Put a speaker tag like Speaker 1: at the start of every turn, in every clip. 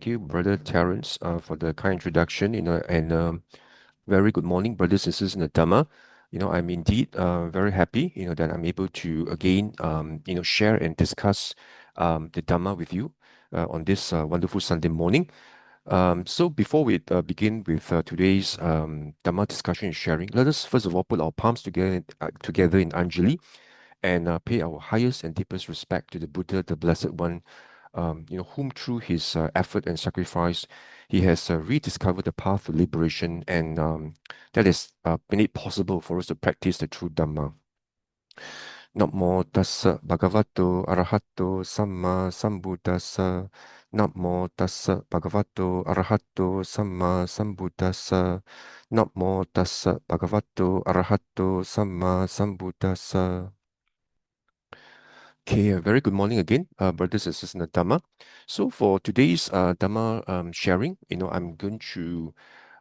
Speaker 1: Thank you, Brother Terence, for the kind introduction. And very good morning, brothers and sisters in the Dhamma. I'm indeed very happy, that I'm able to again, share and discuss the Dhamma with you on this wonderful Sunday morning. So before we begin with today's Dhamma discussion and sharing, let us first of all put our palms together in Anjali and pay our highest and deepest respect to the Buddha, the Blessed One, whom through his effort and sacrifice, he has rediscovered the path to liberation, and that has made it possible for us to practice the true Dhamma. Namo tassa bhagavato arahato samma sambuddhassa. Namo tassa bhagavato arahato samma sambuddhassa. Namo tassa bhagavato arahato samma sambuddhassa. Okay, a very good morning again, brothers and sisters in the Dhamma. So for today's Dhamma sharing, I'm going to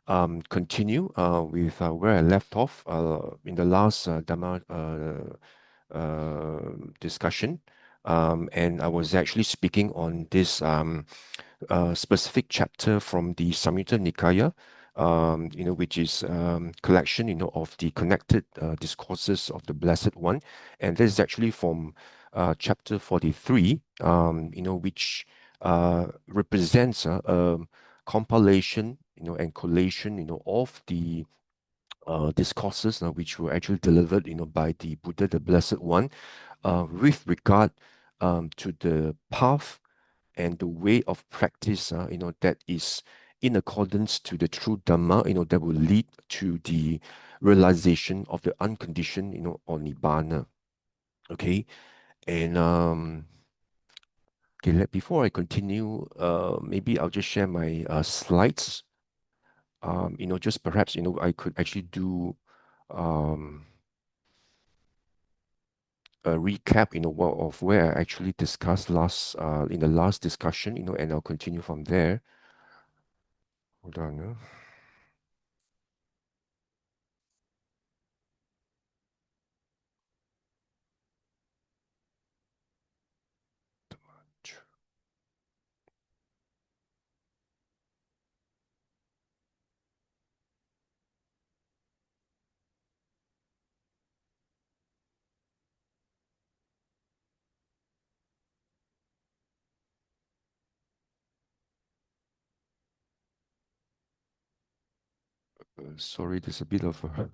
Speaker 1: continue with where I left off in the last Dhamma discussion. And I was actually speaking on this specific chapter from the Samyutta Nikaya, which is collection, of the connected discourses of the Blessed One. And this is actually from chapter 43, which represents a compilation, and collation, of the discourses which were actually delivered, by the Buddha, the Blessed One, with regard to the path and the way of practice, that is in accordance to the true Dhamma, that will lead to the realization of the unconditioned, or Nibbana. Okay, and okay, before I continue, maybe I'll just share my slides. Just perhaps, I could actually do um, a recap, of where I actually discussed in the last discussion, and I'll continue from there. Hold on. Sorry, there's a bit of a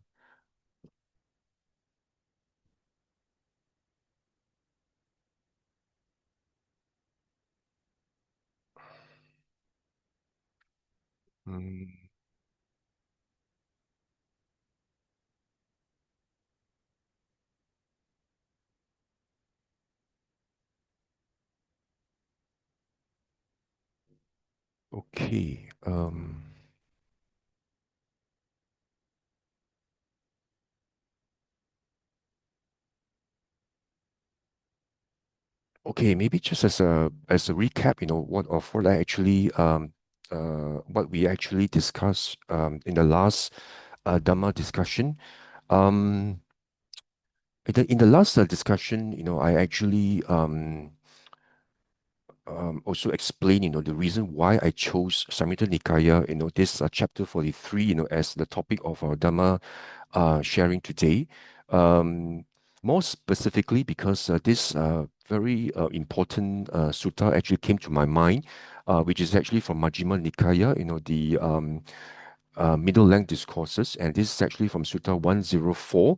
Speaker 1: mm, okay. Okay, maybe just as a recap, what I actually what we actually discussed in the last Dhamma discussion. Um, in the last discussion, I actually also explain, the reason why I chose Samyutta Nikaya, this chapter 43, as the topic of our Dhamma sharing today. Um, More specifically, because this very important sutta actually came to my mind, which is actually from Majjhima Nikaya, the middle length discourses, and this is actually from Sutta 104,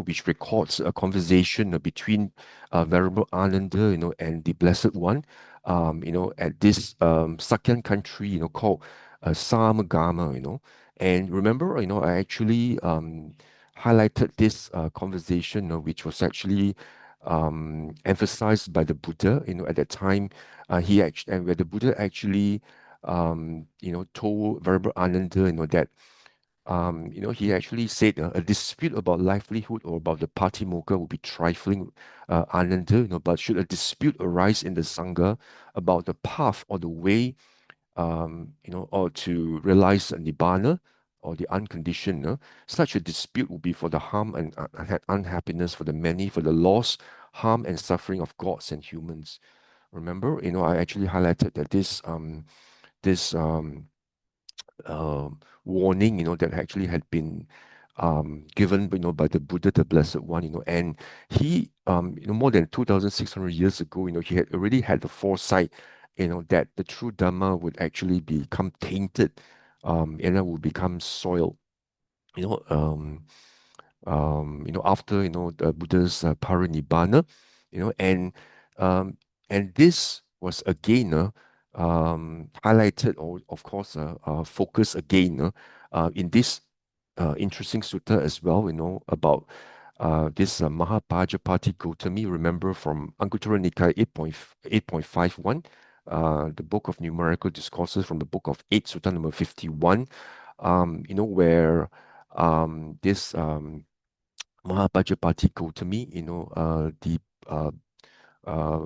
Speaker 1: which records a conversation between Venerable Ananda, and the Blessed One, at this Sakyan country, called 𝓤𝓾𝓷𝓭𝓪, And remember, I actually highlighted this conversation, which was actually emphasized by the Buddha, at that time, he actually, and where the Buddha actually told Venerable Ananda, that he actually said a dispute about livelihood or about the patimokkha would be trifling, Ananda, but should a dispute arise in the Sangha about the path or the way, or to realize a Nibbana or the unconditioned, such a dispute will be for the harm and unhappiness for the many, for the loss, harm, and suffering of gods and humans. Remember, I actually highlighted that this warning, that actually had been given, by the Buddha, the Blessed One, and he, more than 2,600 years ago, he had already had the foresight, that the true Dhamma would actually become tainted, and it would become soiled, you know, um, after, the Buddha's parinibbana, you know, and um, and this was again highlighted, or of course focused again in this interesting sutta as well, about this Mahapajapati Gautami. Remember from Anguttara Nikaya 8.51, the book of numerical discourses, from the book of 8, Sutta number 51, where this Mahapajapati Gautami, uh, uh,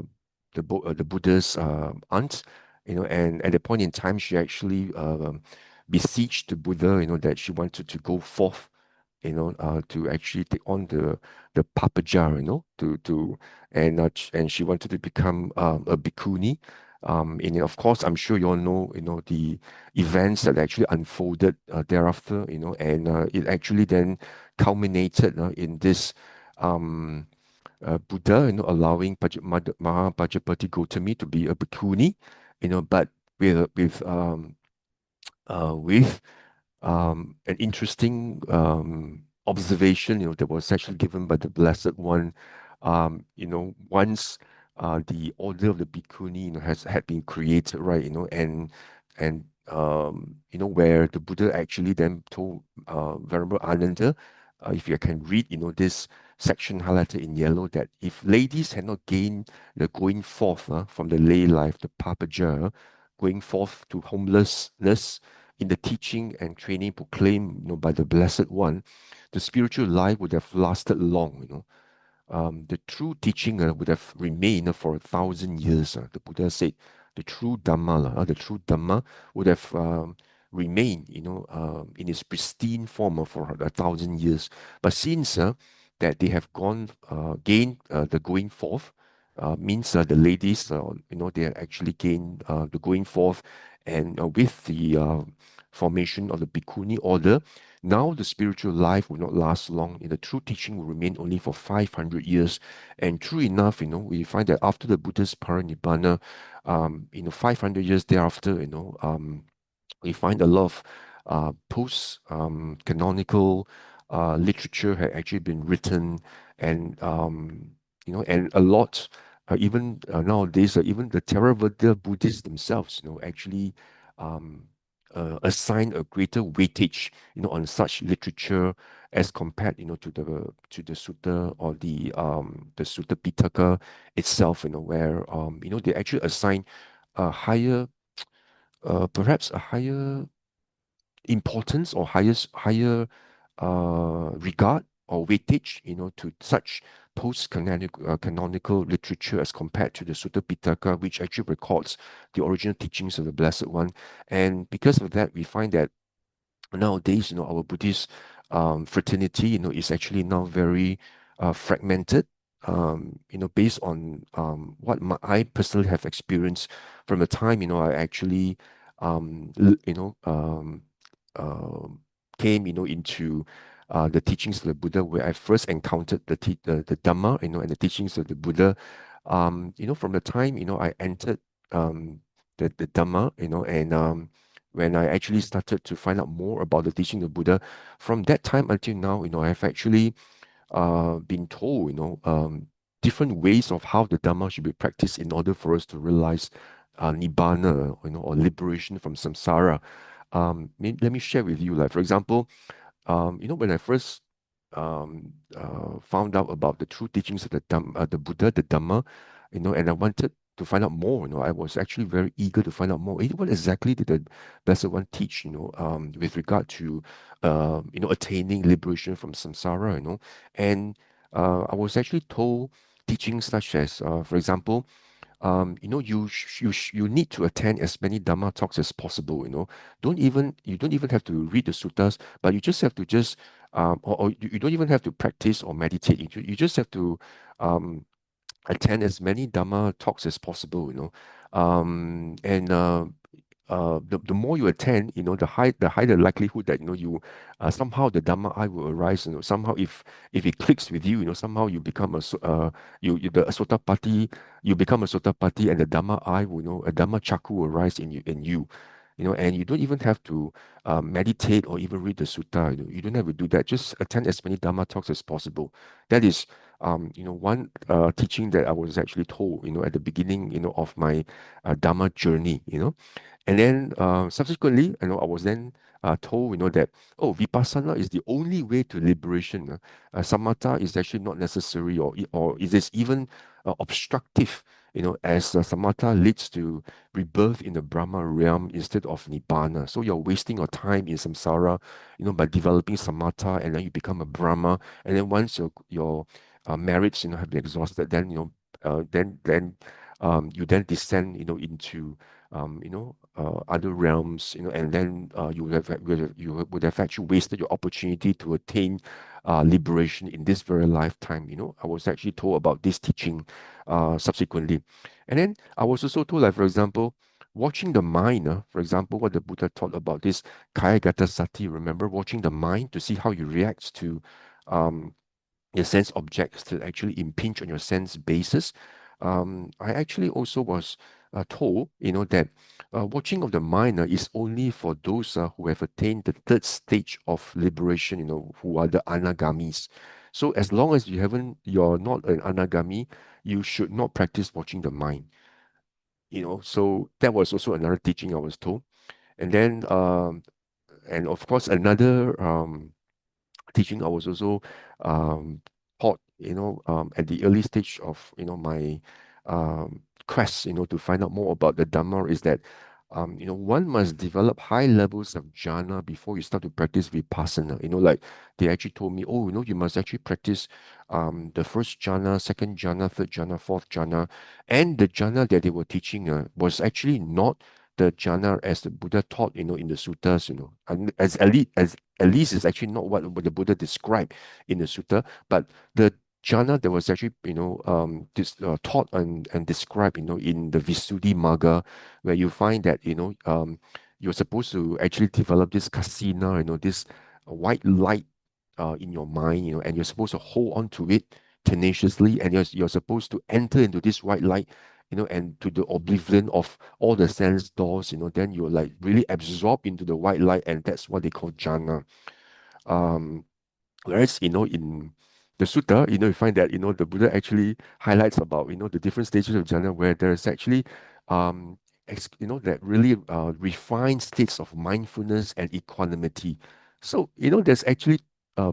Speaker 1: the Buddha's aunt, and at a point in time, she actually beseeched the Buddha, that she wanted to go forth, to actually take on the papaja, and she wanted to become a bhikkhuni. And of course, I'm sure you all know, the events that actually unfolded thereafter, and it actually then culminated in this um, Buddha, allowing Mahapajapati Gautami to be a bhikkhuni, but with an interesting observation, that was actually given by the Blessed One. Once the order of the Bhikkhuni, had been created, right? And where the Buddha actually then told Venerable Ananda, if you can read, this section highlighted in yellow, that if ladies had not gained the going forth from the lay life, the papaja, going forth to homelessness, in the teaching and training proclaimed, by the Blessed One, the spiritual life would have lasted long. The true teaching would have remained for 1,000 years. The Buddha said the true Dhamma, the true Dhamma would have remained, in its pristine form for 1,000 years. But since that they have gained the going forth, means the ladies, they have actually gained the going forth, and with the formation of the Bhikkhuni order, now the spiritual life will not last long. The true teaching will remain only for 500 years. And true enough, we find that after the Buddha's parinibbana, 500 years thereafter, we find a lot of post canonical literature had actually been written, and and a lot, even nowadays, even the Theravada Buddhists themselves, actually um, assign a greater weightage, on such literature as compared, to the Sutta, or the Sutta Pitaka itself, where they actually assign a higher, perhaps a higher importance, or higher regard or weightage, to such canonical literature as compared to the Sutta Pitaka, which actually records the original teachings of the Blessed One. And because of that, we find that nowadays, our Buddhist fraternity, is actually now very fragmented. Based on what I personally have experienced from the time, I actually, um, came, into the teachings of the Buddha, where I first encountered the Dhamma, and the teachings of the Buddha. From the time, I entered the Dhamma, and when I actually started to find out more about the teaching of the Buddha, from that time until now, I've actually been told, different ways of how the Dhamma should be practiced in order for us to realize Nibbana, or liberation from samsara. Let me share with you, like, for example, when I first found out about the true teachings of the Buddha, the Dhamma, and I wanted to find out more. I was actually very eager to find out more. What exactly did the Blessed One teach? With regard to, attaining liberation from samsara. And I was actually told teachings such as, for example, you need to attend as many Dhamma talks as possible. You don't even have to read the suttas, but you just have to or you don't even have to practice or meditate. You just have to um, attend as many Dhamma talks as possible, and the more you attend, the higher the likelihood that you somehow the Dhamma eye will arise. Somehow if it clicks with you, somehow you become a Sotapatti, you become a Sotapatti, and the Dhamma eye will a Dhamma Chakku will arise and you don't even have to meditate or even read the sutta. You don't have to do that. Just attend as many Dhamma talks as possible. That is one teaching that I was actually told, at the beginning, of my Dhamma journey, and then subsequently, I was then told, that, oh, Vipassana is the only way to liberation. Samatha is actually not necessary, or it is even obstructive, as Samatha leads to rebirth in the Brahma realm instead of Nibbana. So you're wasting your time in samsara, by developing Samatha, and then you become a Brahma. And then once your merits, have been exhausted, then, you then descend, into other realms, and then you would have actually wasted your opportunity to attain liberation in this very lifetime. I was actually told about this teaching subsequently. And then I was also told, like, for example, watching the mind, for example, what the Buddha taught about this kaya gata sati, remember watching the mind to see how you react to um, your sense objects that actually impinge on your sense basis. I actually also was told, that watching of the mind is only for those who have attained the third stage of liberation, who are the anagamis. So as long as you're not an anagami, you should not practice watching the mind. So that was also another teaching I was told. And then, and of course, another teaching I was also um, taught, at the early stage of, my quest, to find out more about the Dhamma is that, one must develop high levels of jhana before you start to practice vipassana. Like they actually told me, oh, you must actually practice the first jhana, second jhana, third jhana, fourth jhana, and the jhana that they were teaching was actually not the jhana as the Buddha taught, in the suttas, and at least it's actually not what the Buddha described in the sutta, but the jhana that was actually, taught and described, in the Visuddhimagga, where you find that, you're supposed to actually develop this kasina, this white light in your mind, and you're supposed to hold on to it tenaciously, and you're supposed to enter into this white light, and to the oblivion of all the sense doors, then you're like really absorbed into the white light, and that's what they call jhana. Um, Whereas, in the sutta, you find that, the Buddha actually highlights about, the different stages of jhana where there's actually, um, that really refined states of mindfulness and equanimity. So, there's actually, uh,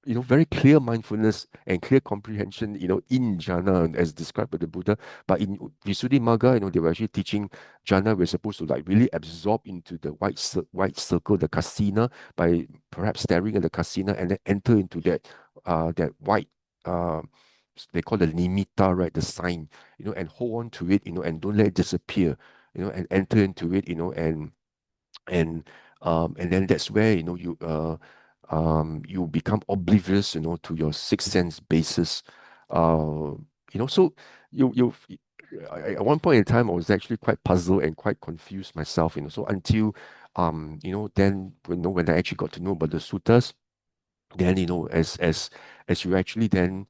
Speaker 1: very clear mindfulness and clear comprehension, in jhana as described by the Buddha. But in Visuddhimagga, they were actually teaching jhana. We're supposed to like really absorb into the white circle, the kasina, by perhaps staring at the kasina and then enter into that white, uh, they call the nimitta, right, the sign, and hold on to it, and don't let it disappear, and enter into it, and and then that's where you become oblivious, to your sixth sense basis. So you at one point in time I was actually quite puzzled and quite confused myself, so until then when I actually got to know about the suttas, then as you actually then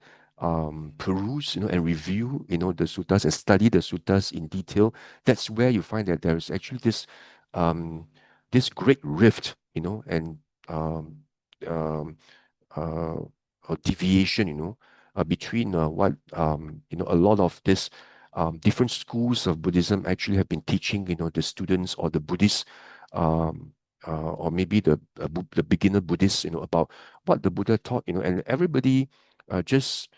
Speaker 1: peruse, and review, the suttas and study the suttas in detail, that's where you find that there is actually um this great rift, and um um uh or deviation, between what a lot of this different schools of Buddhism actually have been teaching, the students or the Buddhists, or maybe the beginner Buddhists, about what the Buddha taught, and everybody just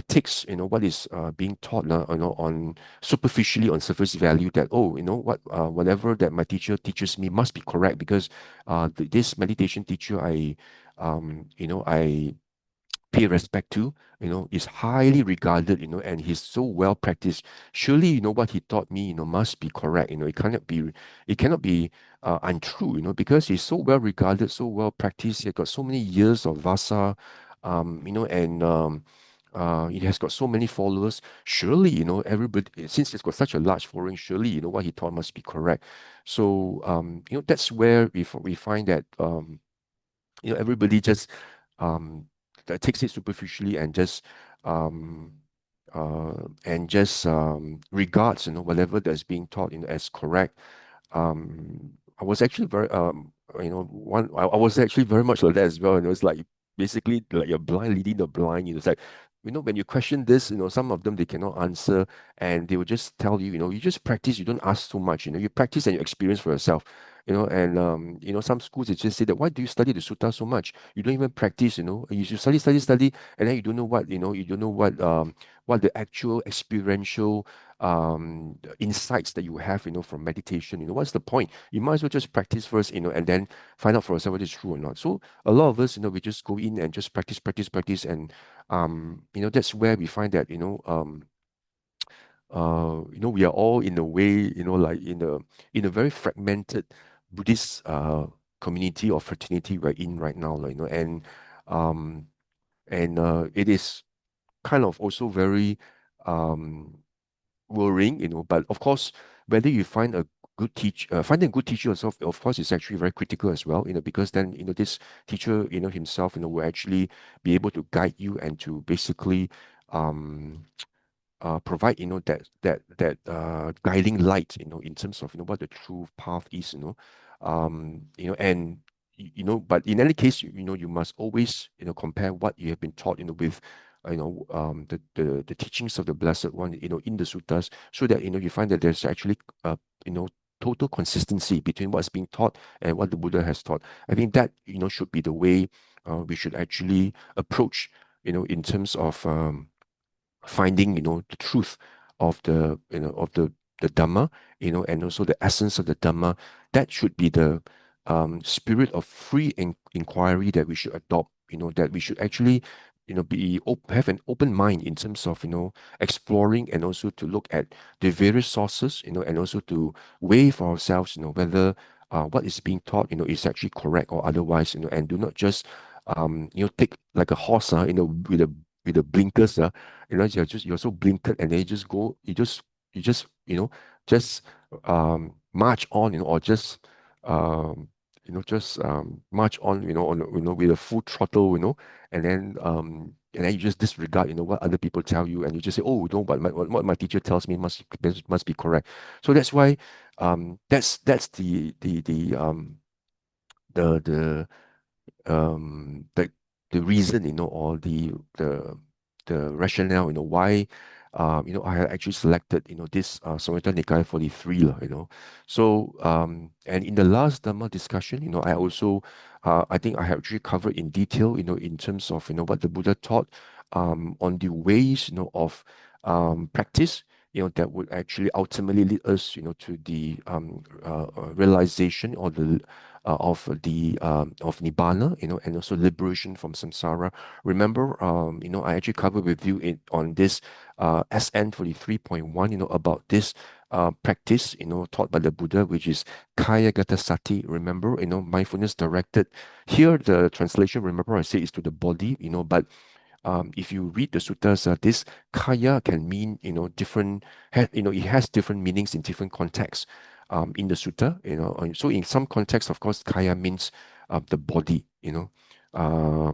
Speaker 1: takes, what is being taught, on superficially on surface value, that, oh, whatever that my teacher teaches me must be correct, because this meditation teacher I pay respect to, is highly regarded, and he's so well practiced. Surely, what he taught me, must be correct. It cannot be untrue, because he's so well regarded, so well practiced. He got so many years of vasa, and it has got so many followers. Surely, everybody, since it's got such a large following, surely, what he taught must be correct. So, that's where we find that, everybody just um, takes it superficially and just um, regards, whatever that's being taught, as correct. I was actually very I was actually very much like that as well. And it was like basically like you're blind leading the blind. It's like, when you question this, some of them they cannot answer, and they will just tell you, you just practice, you don't ask so much, you practice and you experience for yourself. And some schools they just say that, why do you study the sutta so much? You don't even practice, you should study, study, study, and then you don't know what the actual experiential insights that you have, from meditation. What's the point? You might as well just practice first, and then find out for yourself whether it's true or not. So a lot of us, we just go in and just practice, practice, practice, and that's where we find that, we are all in a way, like in a very fragmented Buddhist community or fraternity we're in right now, like, um, it is kind of also very um worrying, but of course, whether you find a good teach finding a good teacher yourself, of course, is actually very critical as well, because then, this teacher, himself, will actually be able to guide you and to basically um provide, that guiding light, in terms of, what the true path is, and but in any case, you must always, compare what you have been taught, with the teachings of the Blessed One, in the suttas, so that, you find that there's actually you know total consistency between what's being taught and what the Buddha has taught. I think that, should be the way we should actually approach, in terms of finding, the truth of the Dhamma, and also the essence of the Dhamma. That should be the spirit of free inquiry that we should adopt, that we should actually, have an open mind in terms of, exploring, and also to look at the various sources, and also to weigh for ourselves, whether what is being taught, is actually correct or otherwise, and do not just take like a horse, with the blinkers, you're so blinkered, and then you just just march on, or just march on, with a full throttle, and then you just disregard, what other people tell you, and you just say, oh, no, but what my teacher tells me must be correct. So that's why that's the the reason, or the rationale, why I had actually selected, this Samyutta Nikaya 43, lah, So and in the last Dhamma discussion, I also I think I have actually covered in detail, in terms of, what the Buddha taught on the ways, of practice, that would actually ultimately lead us, to the realization, or the of Nibbana, and also liberation from samsara. Remember, I actually covered with you on this SN 43.1, about this practice, taught by the Buddha, which is Kaya Gata Sati. Remember, mindfulness directed. Here, the translation, remember, I say is to the body, but if you read the suttas, this kaya can mean, it has different meanings in different contexts in the sutta. So in some contexts, of course, kaya means the body, uh,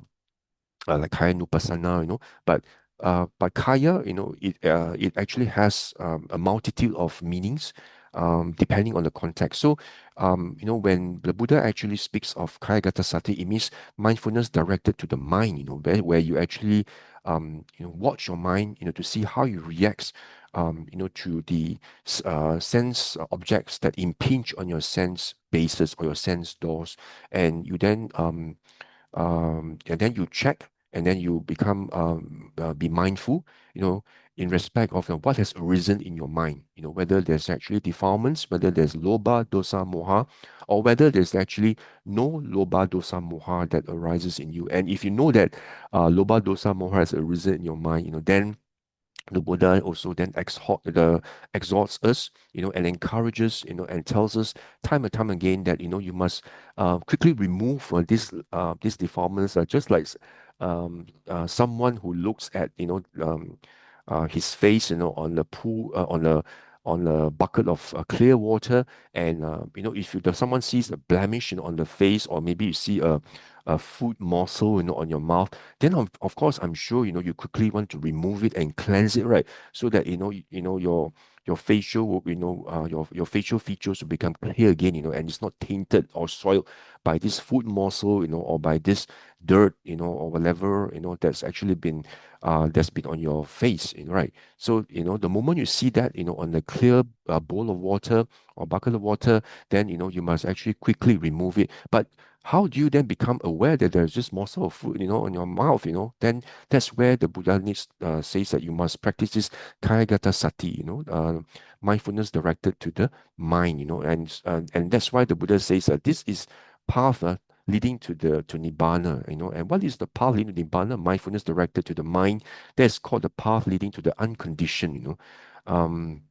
Speaker 1: like kaya nupasana, but kaya, it actually has a multitude of meanings depending on the context. So, when the Buddha actually speaks of kaya gata sati, it means mindfulness directed to the mind, where you actually, watch your mind, to see how it reacts, to the sense objects that impinge on your sense bases or your sense doors, and you then and then you check, and then you become be mindful, in respect of, what has arisen in your mind, whether there's actually defilements, whether there's loba, dosa, moha, or whether there's actually no loba, dosa, moha that arises in you. And if you know that loba, dosa, moha has arisen in your mind, then the Buddha also then exhorts us, and encourages, and tells us time and time again that you must quickly remove these defilements, just like someone who looks at his face, on the pool, on a bucket of clear water, and if someone sees a blemish, on the face, or maybe you see a food morsel, on your mouth, then of course I'm sure you quickly want to remove it and cleanse it, right? So that your facial will, your facial features will become clear again, and it's not tainted or soiled by this food morsel, or by this dirt, or whatever, that's been on your face, right? So the moment you see that, on the clear bowl of water or bucket of water, then you must actually quickly remove it. But how do you then become aware that there's this morsel of food, on your mouth, Then that's where the Buddha says that you must practice this Kayagata Sati, mindfulness directed to the mind, and that's why the Buddha says that this is path leading to Nibbana, And what is the path leading to Nibbana? Mindfulness directed to the mind. That's called the path leading to the unconditioned, Um,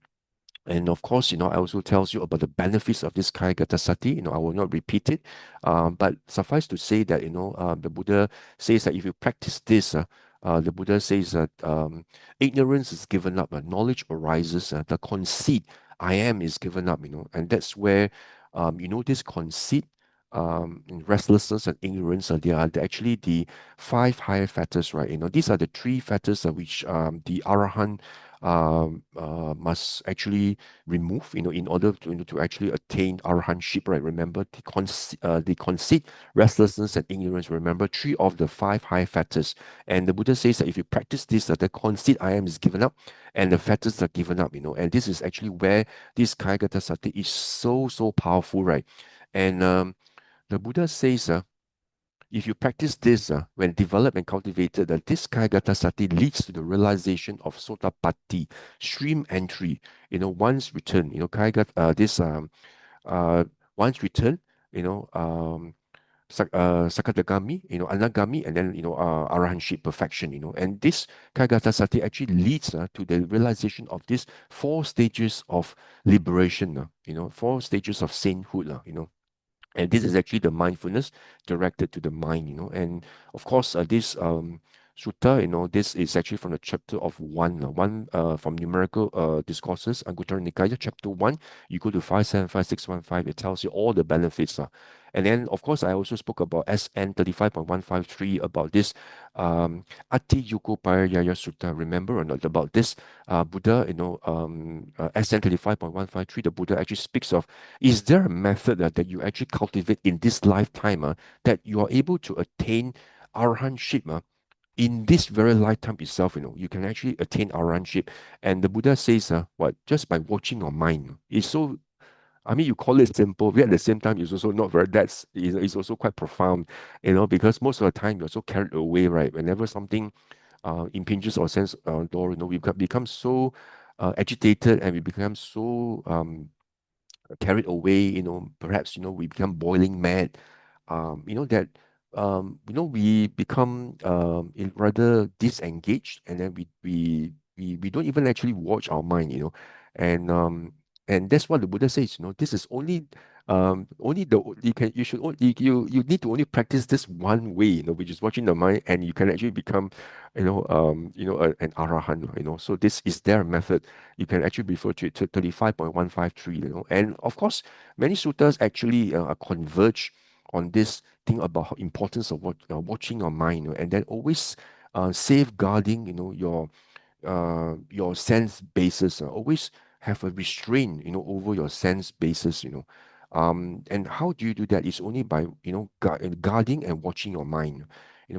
Speaker 1: and of course, I also tells you about the benefits of this Kayagata Sati. I will not repeat it, but suffice to say that the Buddha says that if you practice this, the Buddha says that ignorance is given up, knowledge arises, the conceit I am is given up. And that's where this conceit. And restlessness and ignorance, they're actually the five higher factors, right? These are the three factors which the Arahant must actually remove, in order to actually attain arahantship, right? Remember the conceit, restlessness, and ignorance. Remember three of the five high factors. And the Buddha says that if you practice this, the conceit I am is given up, and the factors are given up. And this is actually where this Kayagata Sati is so powerful, right? And the Buddha says, if you practice this, when developed and cultivated, this Kayagata Sati leads to the realization of Sotapatti, stream entry. Once returned, uh, once returned, you know, um, Sakadagami, Anagami, and then, Arahantship, perfection, And this Kayagata Sati actually leads to the realization of these four stages of liberation, four stages of sainthood, and this is actually the mindfulness directed to the mind, And of course, this sutta, this is actually from the chapter of one from numerical discourses, Anguttara Nikaya, chapter 1. You go to 575615, it tells you all the benefits. And then, of course, I also spoke about SN 35.153 about this Ati Yuko Parayaya Sutta. Remember or not about this Buddha, SN 35.153, the Buddha actually speaks of, is there a method that you actually cultivate in this lifetime that you are able to attain arahantship in this very lifetime itself? You can actually attain arahantship. And the Buddha says, what? Just by watching your mind. It's so, I mean, you call it simple, but at the same time, it's also not very, it's also quite profound, because most of the time you're so carried away, right? Whenever something impinges our sense door, we become so agitated, and we become so carried away, perhaps, we become boiling mad, that, we become rather disengaged, and then we don't even actually watch our mind, and and that's what the Buddha says, this is only the you should you need to only practice this one way, which is watching the mind, and you can actually become, an arahant, so this is their method. You can actually refer to 35.153, and of course, many suttas actually converge on this thing about how importance of watching your mind, and then always safeguarding, your sense basis. Always have a restraint, over your sense basis. And how do you do that? It's only by, guarding and watching your mind.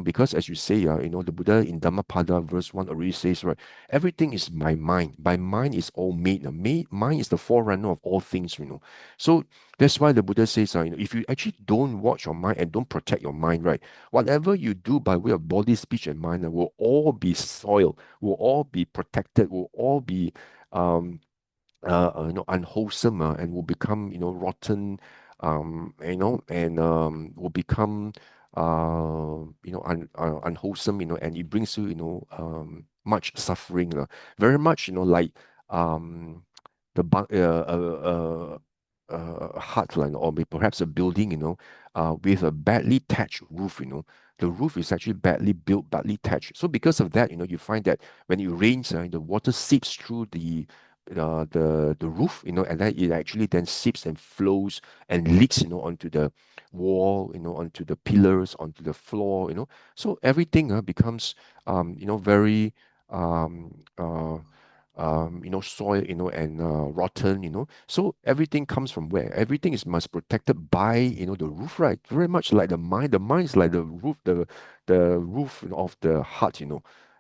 Speaker 1: Because as you say, the Buddha in Dhammapada verse 1 already says, right, everything is by mind. By mind is all made. Mind is the forerunner of all things, So that's why the Buddha says, if you actually don't watch your mind and don't protect your mind, right, whatever you do by way of body, speech, and mind will all be soiled, will all be protected, will all be unwholesome, and will become, rotten, and will become unwholesome, and it brings you, much suffering, very much, like um, the a hut, or perhaps a building, with a badly thatched roof, the roof is actually badly built, badly thatched. So because of that, you find that when it rains, the water seeps through the roof, and then it actually then seeps and flows and leaks, onto the wall, onto the pillars, onto the floor, So everything becomes, very um, uh, soil, and rotten, So everything comes from where? Everything is must protected by, the roof, right? Very much like the mind. The mind is like the roof, of the hut,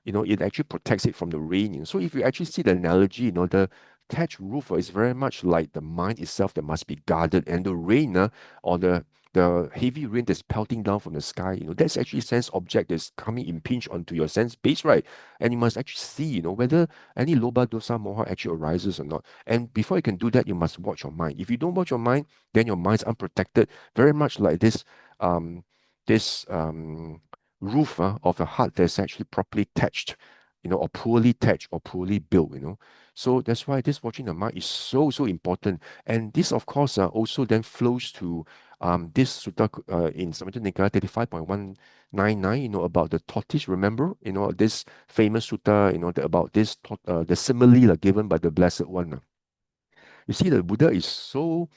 Speaker 1: It actually protects it from the rain. So if you actually see the analogy, the thatched roof is very much like the mind itself that must be guarded, and the rain, or the heavy rain that's pelting down from the sky, that's actually sense object that's coming impinge onto your sense base, right? And you must actually see, whether any loba dosa moha actually arises or not. And before you can do that, you must watch your mind. If you don't watch your mind, then your mind's unprotected, very much like um, this roof, of a hut that's actually properly thatched, or poorly thatched or poorly built, So that's why this watching the mind is so, so important. And this, of course, also then flows to this sutta in Samyutta Nikaya 35.199, about the tortoise. Remember, this famous sutta, about this, the simile given by the Blessed One. You see, the Buddha is so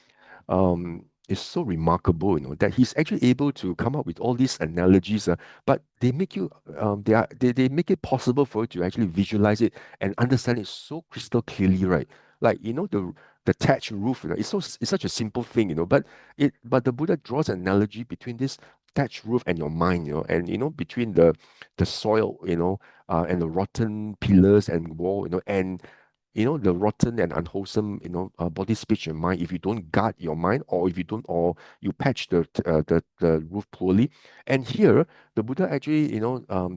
Speaker 1: remarkable, that he's actually able to come up with all these analogies, but they make you they make it possible for you to actually visualize it and understand it so crystal clearly, right? Like, the thatched roof, it's such a simple thing, but the Buddha draws an analogy between this thatched roof and your mind, and between the soil, and the rotten pillars and wall, and the rotten and unwholesome, body, speech, and mind. If you don't guard your mind, or if you don't, or you patch the roof poorly. And here, the Buddha actually,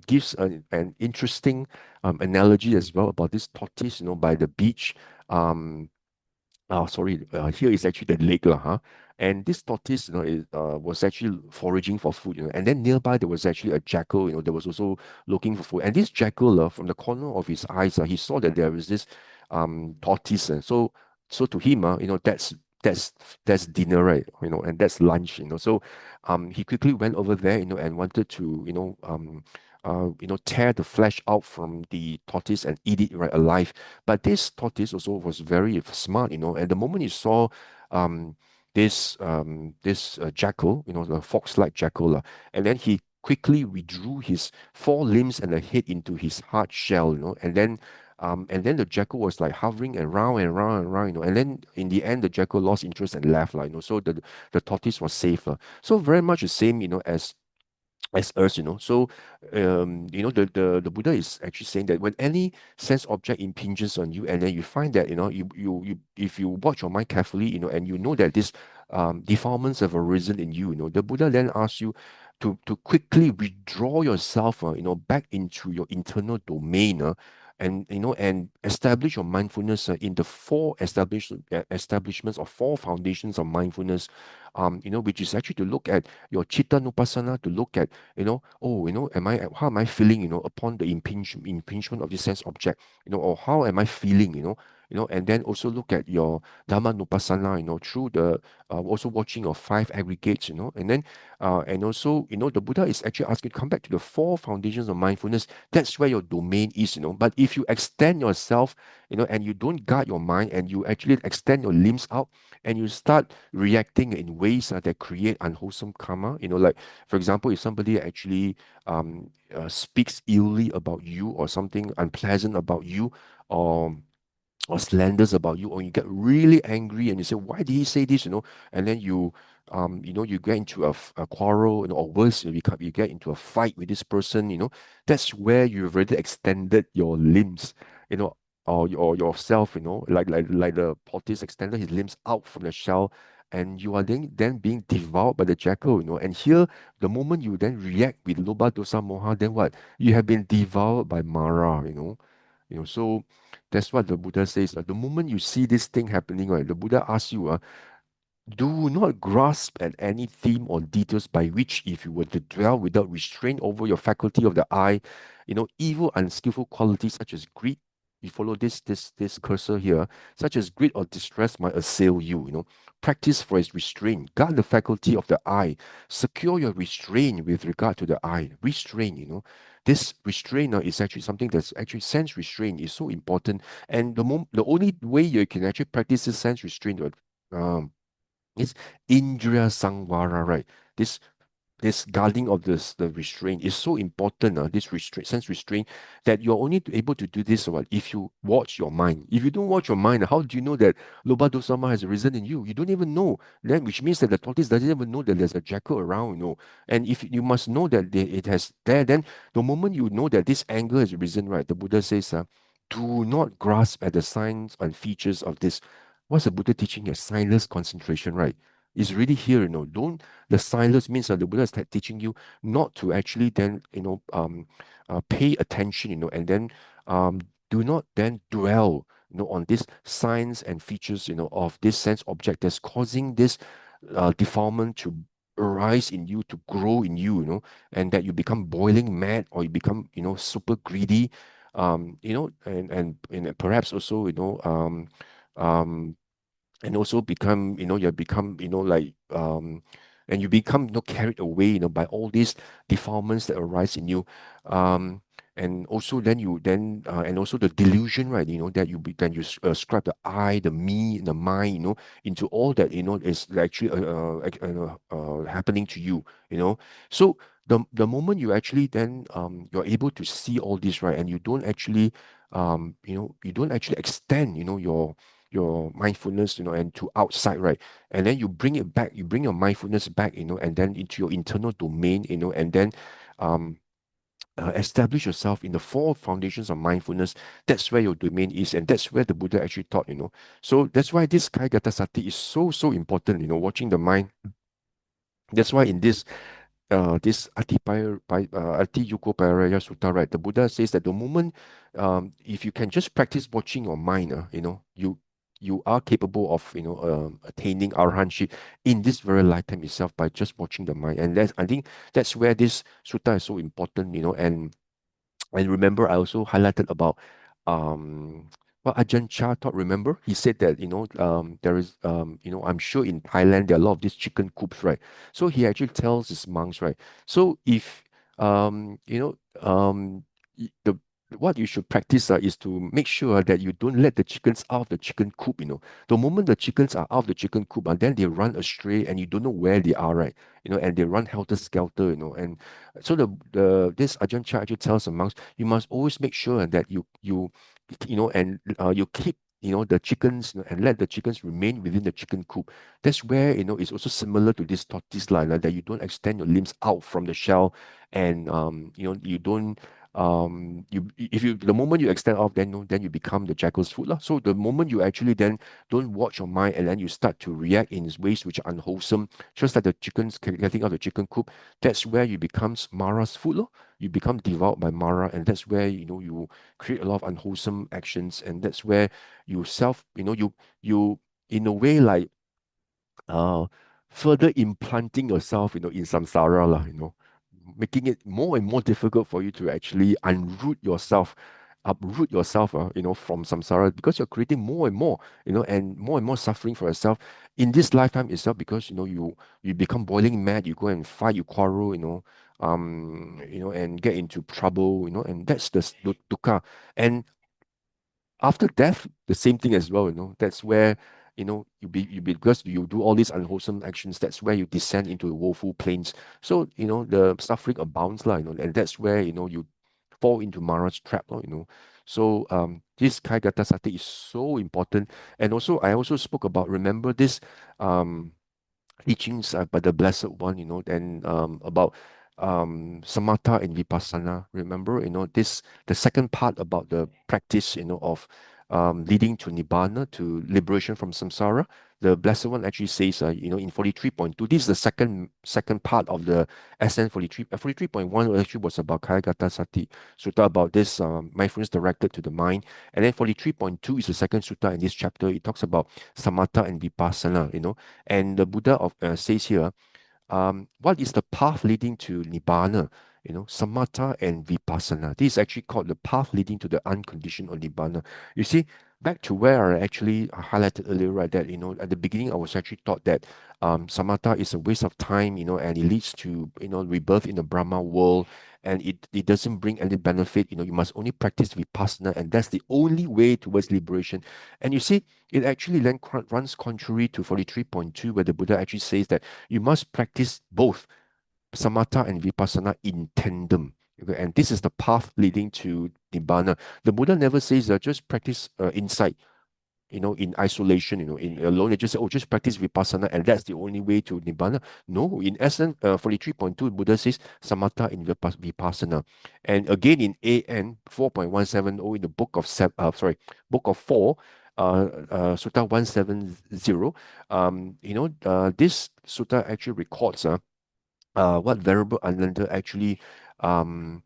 Speaker 1: gives an interesting analogy as well about this tortoise, by the beach. Um, sorry, here is actually the lake, lah, huh? And this tortoise, was actually foraging for food, and then nearby there was actually a jackal, that was also looking for food. And this jackal, from the corner of his eyes, he saw that there was this tortoise, and so to him, that's that's dinner, right? And that's lunch, So he quickly went over there, and wanted to, tear the flesh out from the tortoise and eat it right alive. But this tortoise also was very smart, and the moment he saw um, this jackal, the fox-like jackal, and then he quickly withdrew his four limbs and the head into his hard shell, and then the jackal was like hovering around and round and round, and then in the end the jackal lost interest and left, so the tortoise was safe. So very much the same, as us, So, the Buddha is actually saying that when any sense object impinges on you, and then you find that, if you watch your mind carefully, and you know that this defilements have arisen in you, the Buddha then asks you to quickly withdraw yourself, back into your internal domain, and establish your mindfulness in the establishments or four foundations of mindfulness, which is actually to look at your chitta nupassana, to look at, how am I feeling, upon the impingement of this sense object, or how am I feeling, and then also look at your Dhamma nupassana, through the also watching your five aggregates, and also, the Buddha is actually asking you to come back to the four foundations of mindfulness. That's where your domain is, But if you extend yourself, and you don't guard your mind, and you actually extend your limbs out, and you start reacting in ways that create unwholesome karma, like, for example, if somebody actually speaks illy about you, or something unpleasant about you, or slanders about you, or you get really angry and you say, why did he say this, and then you get into a quarrel, or worse, you get into a fight with this person, that's where you've already extended your limbs, or yourself, like the tortoise extended his limbs out from the shell, and you are then being devoured by the jackal, and here, the moment you then react with loba dosa moha, then what? You have been devoured by mara, so that's what the Buddha says. The moment you see this thing happening, right, the Buddha asks you, Do not grasp at any theme or details by which, if you were to dwell without restraint over your faculty of the eye, evil, unskillful qualities such as greed. You follow this cursor here, such as greed or distress might assail you. Practice for its restraint. Guard the faculty of the eye. Secure your restraint with regard to the eye. Restraint. This restraint is actually something that's actually sense restraint is so important. And the only way you can actually practice this sense restraint, um, it's Indriya Sangvara, right? This guarding of the restraint is so important, this restraint, sense restraint, that you're only able to do this if you watch your mind. If you don't watch your mind, how do you know that Loba Dosama has arisen in you? You don't even know. Then, which means that the tortoise doesn't even know that there's a jackal around. And if you must know that it has there, then the moment you know that this anger has arisen, right? The Buddha says, do not grasp at the signs and features of this. What's the Buddha teaching here? Silence, concentration, right? It's really here. Don't the silence means that the Buddha is teaching you not to actually then pay attention, and then do not then dwell on this signs and features of this sense object that's causing this defilement to arise in you, to grow in you, and that you become boiling mad, or you become super greedy, and perhaps also and also become you become like and you become carried away by all these defilements that arise in you, um and also and also the delusion, right, that then you ascribe the I, the me, the mind, into all that is actually happening to you, so the moment you actually then you're able to see all this, right, and you don't actually you don't actually extend your mindfulness, and to outside, right? And then you bring it back, you bring your mindfulness back, and then into your internal domain, and then um, establish yourself in the four foundations of mindfulness. That's where your domain is, and that's where the Buddha actually taught. So that's why this Kaigata Sati is so, so important, watching the mind. That's why in this Ati Yuko Paraya Sutta, right? The Buddha says that the moment, if you can just practice watching your mind, you are capable of attaining arhanship in this very lifetime itself by just watching the mind. And I think that's where this sutta is so important, and remember, I also highlighted about what Ajahn Chah taught. Remember, he said that there is I'm sure in Thailand there are a lot of these chicken coops, right? So he actually tells his monks, right? So if the what you should practice is to make sure that you don't let the chickens out of the chicken coop. The moment the chickens are out of the chicken coop, and then they run astray and you don't know where they are, right? And they run helter skelter, and so this Ajahn Chah actually tells the monks, you must always make sure that and you keep the chickens, and let the chickens remain within the chicken coop. That's where it's also similar to this tortoise line, that you don't extend your limbs out from the shell, and you don't you if you the moment you extend off, then you become the jackal's food lah. So the moment you actually then don't watch your mind, and then you start to react in ways which are unwholesome, just like the chickens getting out of the chicken coop, that's where you becomes Mara's food lor. You become devoured by Mara, and that's where you create a lot of unwholesome actions, and that's where you self you in a way like uh further implanting yourself in samsara lah, making it more and more difficult for you to actually uproot yourself from samsara, because you're creating more and more suffering for yourself in this lifetime itself, because you become boiling mad, you go and fight, you quarrel, and get into trouble, and that's the dukkha. And after death, the same thing as well. That's where you be because you do all these unwholesome actions. That's where you descend into the woeful plains. So the suffering abounds, lah. And that's where you fall into Mara's trap, So this Kaigata Sati is so important. And also, I also spoke about, remember this um teachings by the Blessed One, and about samatha and vipassana. Remember, this the second part about the practice, of leading to nibbana, to liberation from samsara. the Blessed One actually says, in 43.2, this is the second part of the SN 43. 43.1 actually was about Kayagata Sati Sutta, about this mindfulness directed to the mind. And then 43.2 is the second sutta in this chapter. It talks about samatha and vipassana, And the Buddha says here, what is the path leading to Nibbana? Samatha and Vipassana. This is actually called the path leading to the unconditioned or Nibbana. You see, back to where I actually highlighted earlier, right, that, at the beginning, I was actually taught that Samatha is a waste of time, and it leads to, rebirth in the Brahma world, and it doesn't bring any benefit. You must only practice Vipassana, and that's the only way towards liberation. And you see, it actually then runs contrary to 43.2, where the Buddha actually says that you must practice both samatha and vipassana in tandem. Okay? And this is the path leading to nibbana. The Buddha never says just practice insight, in isolation, in alone. They just say, oh, just practice vipassana, and that's the only way to nibbana. No, in essence, 43.2, Buddha says samatha in vipassana. And again, in AN 4.170, in the book of 4, Sutta 170, this sutta actually records what Venerable Ananda actually um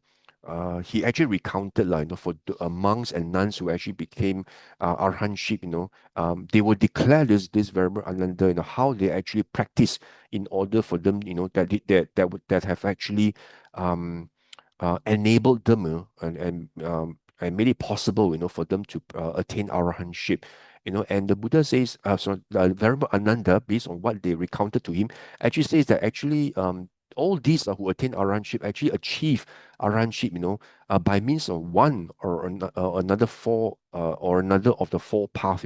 Speaker 1: he actually recounted, like, for the, monks and nuns who actually became arhanship, they will declare this Venerable Ananda, how they actually practice in order for them, that have actually enabled them, and made it possible, for them to attain arahantship. And the Buddha says, Venerable Ananda, based on what they recounted to him, actually says that actually all these who attain arahantship actually achieve arahantship, by means of one or another four, or another of the four paths,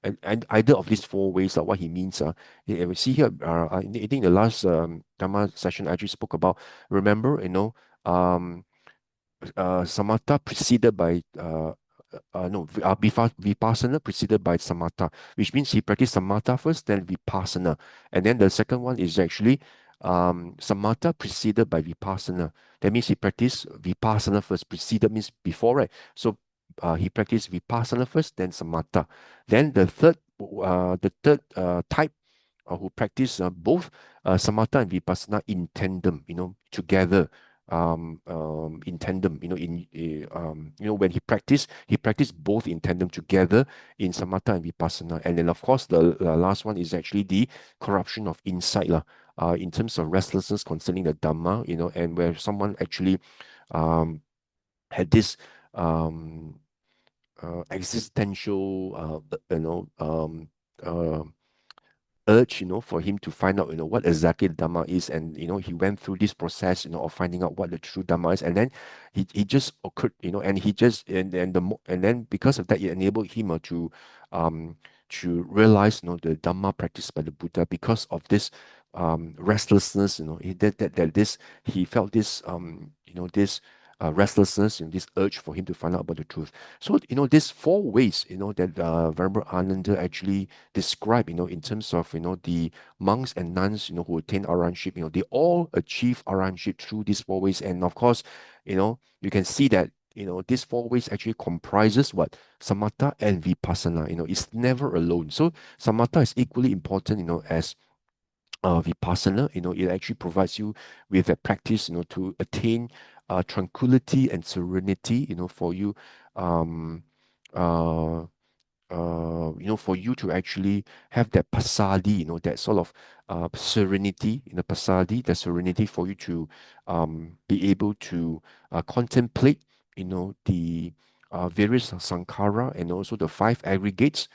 Speaker 1: and either of these four ways. What he means, we see here, I think the last Dhamma session I actually spoke about. Remember, um, samatha preceded by no, vipassana preceded by samatha, which means he practiced samatha first, then vipassana, and then the second one is actually samatha preceded by vipassana. That means he practiced vipassana first. Preceded means before, right? So he practiced vipassana first, then samatha. Then the third type who practice both samatha and vipassana in tandem, together, in tandem, when he practiced both in tandem together in samatha and vipassana. And then, of course, the last one is actually the corruption of insight, in terms of restlessness concerning the Dhamma, and where someone actually um, had this um, existential, uh, urge, for him to find out, what exactly the Dhamma is. And, he went through this process, of finding out what the true Dhamma is. And then he just occurred, and he just, and then because of that, it enabled him um, to realize, the Dhamma practiced by the Buddha. Because of this restlessness, he felt this, this restlessness, this urge for him to find out about the truth. So, these four ways, that Venerable Ananda actually describe, in terms of, the monks and nuns, who attain arahantship, they all achieve arahantship through these four ways. And of course, you can see that, these four ways actually comprises what? Samatha and Vipassana. It's never alone. So Samatha is equally important, as Vipassana. It actually provides you with a practice, to attain tranquility and serenity, for you, um, uh, for you to actually have that pasadi, that sort of serenity, pasadi, that serenity for you to be able to contemplate, the various sankhara, and also the five aggregates,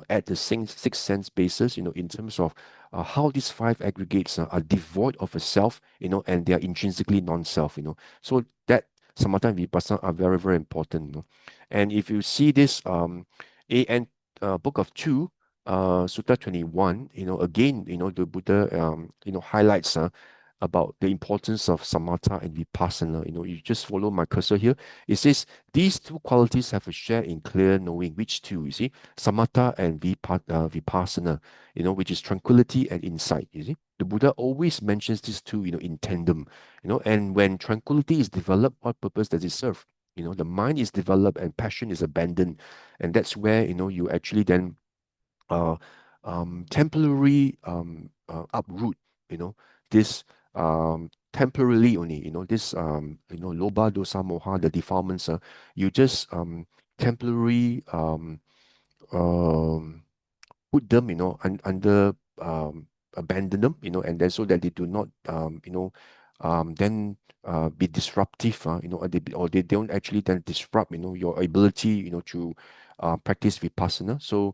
Speaker 1: at the six sense basis, in terms of how these five aggregates are devoid of a self, and they are intrinsically non-self, So that samatha and vipassana are very, very important, And if you see this AN Book of 2, Sutta 21, again, the Buddha, highlights about the importance of samatha and vipassana. You just follow my cursor here. It says these two qualities have a share in clear knowing. Which two? You see, samatha and vipassana, which is tranquility and insight. You see, the Buddha always mentions these two, in tandem. And when tranquility is developed, what purpose does it serve? The mind is developed and passion is abandoned, and that's where, you actually then uh, temporary uproot, this temporarily only, this loba, dosa, moha, the defilements, you just temporary um, put them, under abandon them, and then so that they do not, then be disruptive, or they don't actually then disrupt, your ability, to practice vipassana. So,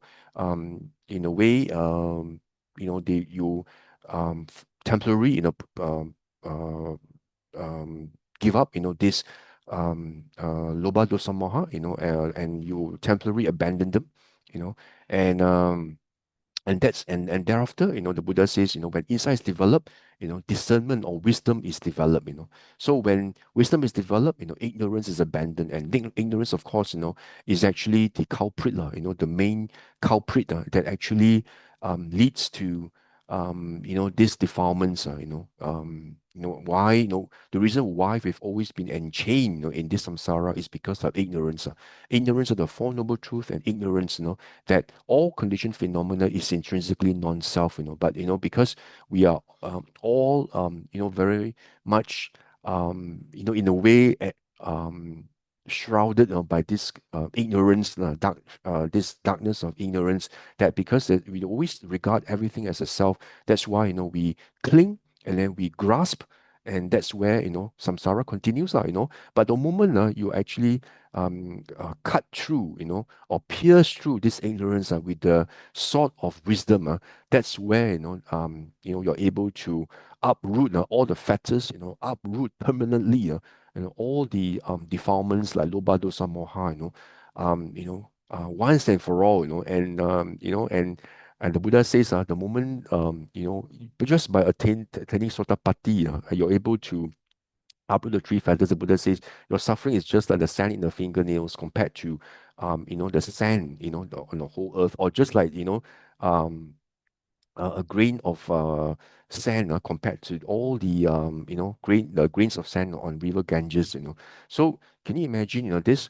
Speaker 1: in a way, you temporary, uh, um, give up, this loba dosa moha, and you temporarily abandon them, you know, and and thereafter, the Buddha says, when insight is developed, discernment or wisdom is developed. So when wisdom is developed, ignorance is abandoned, and ignorance, of course, is actually the culprit, the main culprit that actually leads to these defilements. Why, the reason why we've always been enchained, in this samsara is because of ignorance. Ignorance of the Four Noble Truths, and ignorance, that all conditioned phenomena is intrinsically non-self, but because we are all very much in a way shrouded by this ignorance, this darkness of ignorance, that because we always regard everything as a self, that's why we cling, and then we grasp, and that's where samsara continues, but the moment you actually cut through, or pierce through this ignorance with the sword of wisdom, that's where you're able to uproot all the fetters, uproot permanently, all the defilements like loba, dosa, moha, once and for all, and the Buddha says, the moment just by attaining sotapatti, you're able to uproot the three feathers. The Buddha says your suffering is just like the sand in the fingernails compared to the sand, on the whole earth, or just like um a grain of sand, compared to all the the grains of sand on River Ganges. So can you imagine, this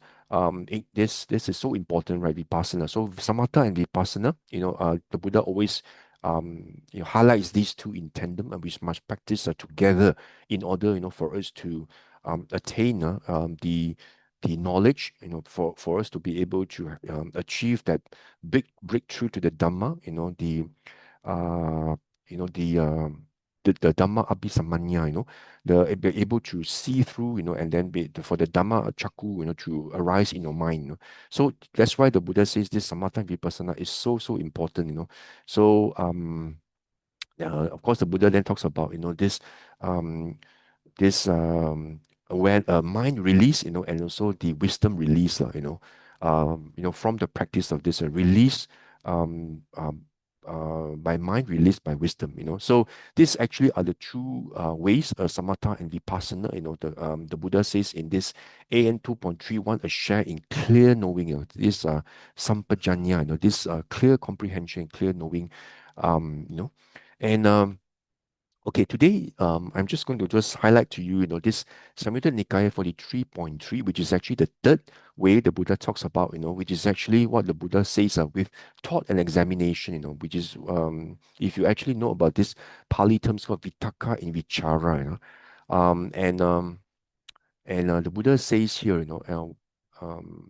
Speaker 1: is so important, right? Vipassana. So samatha and vipassana, the Buddha always highlights these two in tandem, and we must practice together in order, for us to attain the knowledge, for us to be able to achieve that big breakthrough to the Dhamma, uh, you know, the um, the Dhamma Abhisamanya, be able to see through, and then for the Dhamma Chakku, to arise in your mind. So that's why the Buddha says this samatha and vipassana is so important. So of course, the Buddha then talks about um, this when mind release, and also the wisdom release, from the practice of this release, um, um, by mind, released by wisdom. So these actually are the two ways, samatha and vipassana. The Buddha says in this AN 2.31, a share in clear knowing. This sampajanya, this clear comprehension, clear knowing. And Okay, today I'm just going to just highlight to you, this Samyutta Nikaya 43.3, which is actually the third way the Buddha talks about, which is actually what the Buddha says with thought and examination, which is, if you actually know about this Pali terms called vitaka and vichara, and the Buddha says here,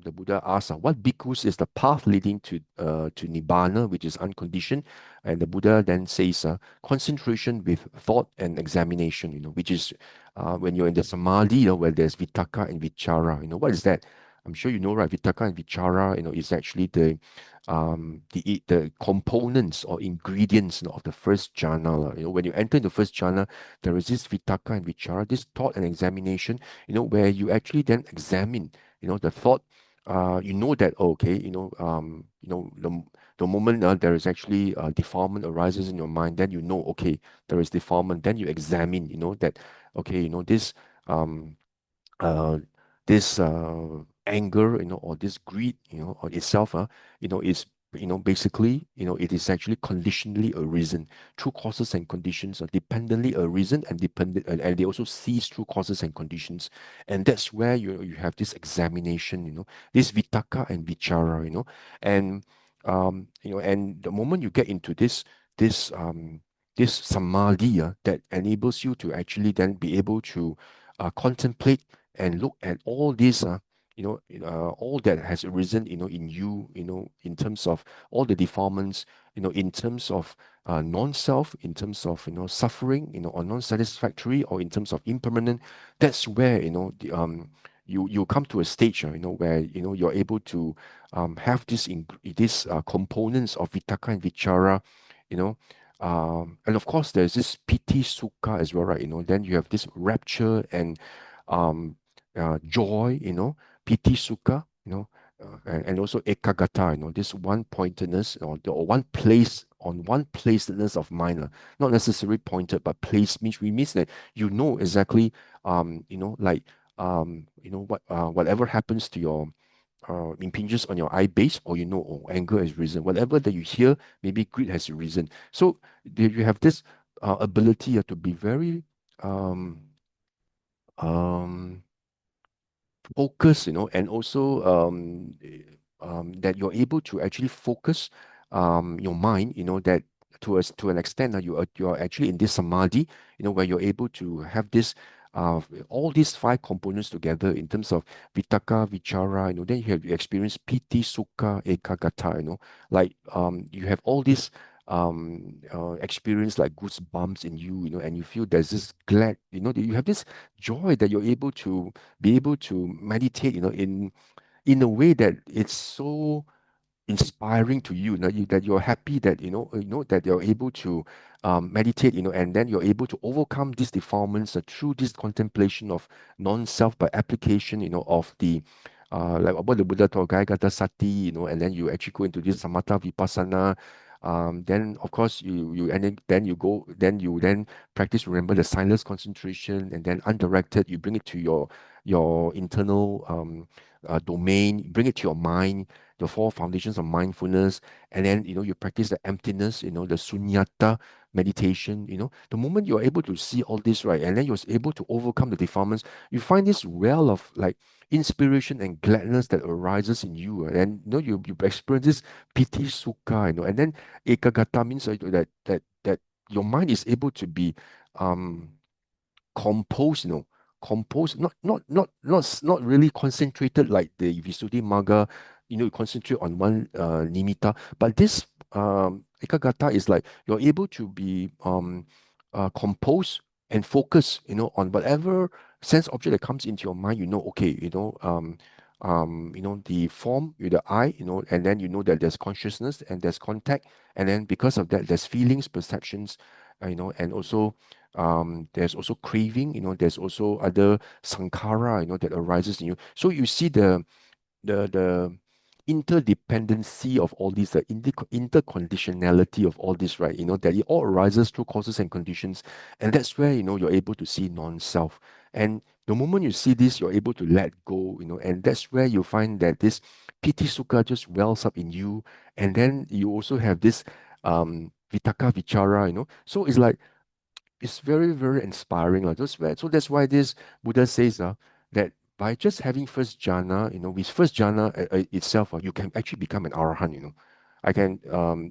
Speaker 1: the Buddha asks, what bhikkhus is the path leading to Nibbana, which is unconditioned? And the Buddha then says, concentration with thought and examination, which is when you're in the samadhi, where there's vitaka and vichara. What is that? I'm sure you know, right? Vitaka and vichara, is actually the components or ingredients, of the first jhana. When you enter the first jhana, there is this vitaka and vichara, this thought and examination, where you actually then examine, the thought, that, oh, okay, the moment there is actually defilement arises in your mind, then okay, there is defilement. Then you examine, that, okay, um, uh, this anger, or this greed, on itself, is, basically, it is actually conditionally arisen. True causes and conditions are dependently arisen and dependent, and they also cease through causes and conditions. And that's where you have this examination, this vitaka and vichara, and and the moment you get into this this samadhi that enables you to actually then be able to contemplate and look at all these all that has arisen in you, in terms of all the defilements, in terms of non-self, in terms of suffering, or non-satisfactory, or in terms of impermanent. That's where you come to a stage where you're able to have these components of vitaka and vichara, you know and of course there's this piti sukha as well, right? Then you have this rapture and um joy, piti sukha, and also ekagata, this one pointedness, or one place, on one placeness of mind, not necessarily pointed, but place means that exactly, like whatever happens to your impinges on your eye base, or anger has risen, whatever that you hear, maybe greed has risen. So you have this ability to be very um, um, focus, and also that you're able to actually focus your mind, that to an extent that you're actually in this samadhi, where you're able to have this all these five components together in terms of vitaka, vichara, then you experience piti, sukha, ekagata, like you have all these experience like goosebumps in you, and you feel there's this glad, that you have this joy that you're able to be able to meditate, in a way that it's so inspiring to you, that you're happy that that you're able to meditate, and then you're able to overcome these defilements through this contemplation of non-self by application, of the like what the Buddha taught, Gaya Sati, and then you actually go into this samatha vipassana. Then of course then practice, remember the silence concentration, and then undirected you bring it to your internal domain, bring it to your mind, the four foundations of mindfulness, and then you practice the emptiness, the sunyata meditation. The moment you're able to see all this, right, and then you're able to overcome the defilements, you find this well of like inspiration and gladness that arises in you, and you experience this piti sukha, and then ekagata means that your mind is able to be um compose, compose, not really concentrated like the Visuddhimagga, you concentrate on one nimitta, but this ekagata is like you're able to be compose and focus, on whatever sense object that comes into your mind. Okay, the form with the eye, and then that there's consciousness and there's contact, and then because of that there's feelings, perceptions, and also there's also craving, there's also other sankhara, that arises in you. So you see the interdependency of all these, the interconditionality of all this, right? That it all arises through causes and conditions, and that's where you're able to see non-self. And the moment you see this, you're able to let go, and that's where you find that this piti sukha just wells up in you, and then you also have this vitaka vichara, so it's like it's very, very inspiring. So that's why this Buddha says that by just having first jhana, with first jhana itself, you can actually become an arahant, I can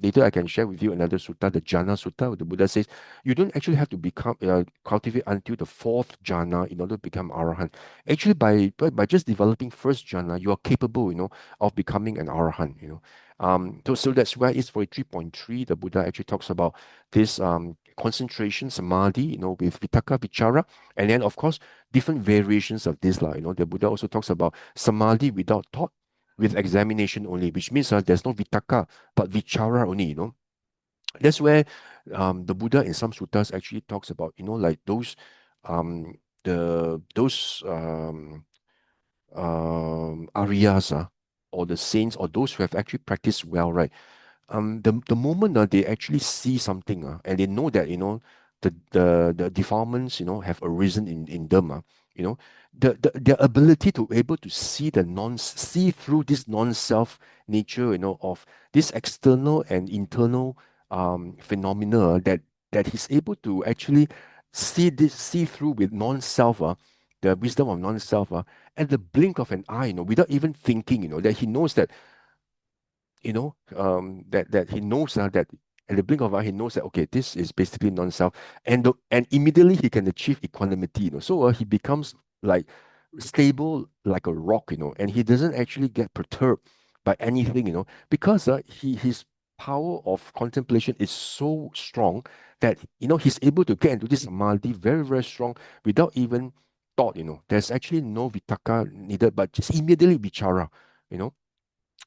Speaker 1: later I can share with you another sutta, the Jhana Sutta, where the Buddha says you don't actually have to become cultivate until the fourth jhana in order to become arahant. Actually, by just developing first jhana, you are capable, of becoming an arahant. So that's why it's for 3.3. The Buddha actually talks about this concentration samadhi, with vitaka vichara, and then of course different variations of this, the Buddha also talks about samadhi without thought, with examination only, which means there's no vitaka but vichara only. That's where the Buddha in some suttas actually talks about, like those um the those Aryas, or the saints, or those who have actually practiced well, right? The moment they actually see something, and they know that the defilements have arisen in them, their ability to able to see through this non-self nature, of this external and internal phenomena, that he's able to actually see through with non-self, the wisdom of non-self, at the blink of an eye, without even thinking, that he knows that that he knows that at the blink of an eye, he knows that okay, this is basically non-self, and immediately he can achieve equanimity. So he becomes like stable like a rock. And he doesn't actually get perturbed by anything. Because his power of contemplation is so strong that he's able to get into this samadhi very very strong without even thought. There's actually no vitaka needed, but just immediately vichara. You know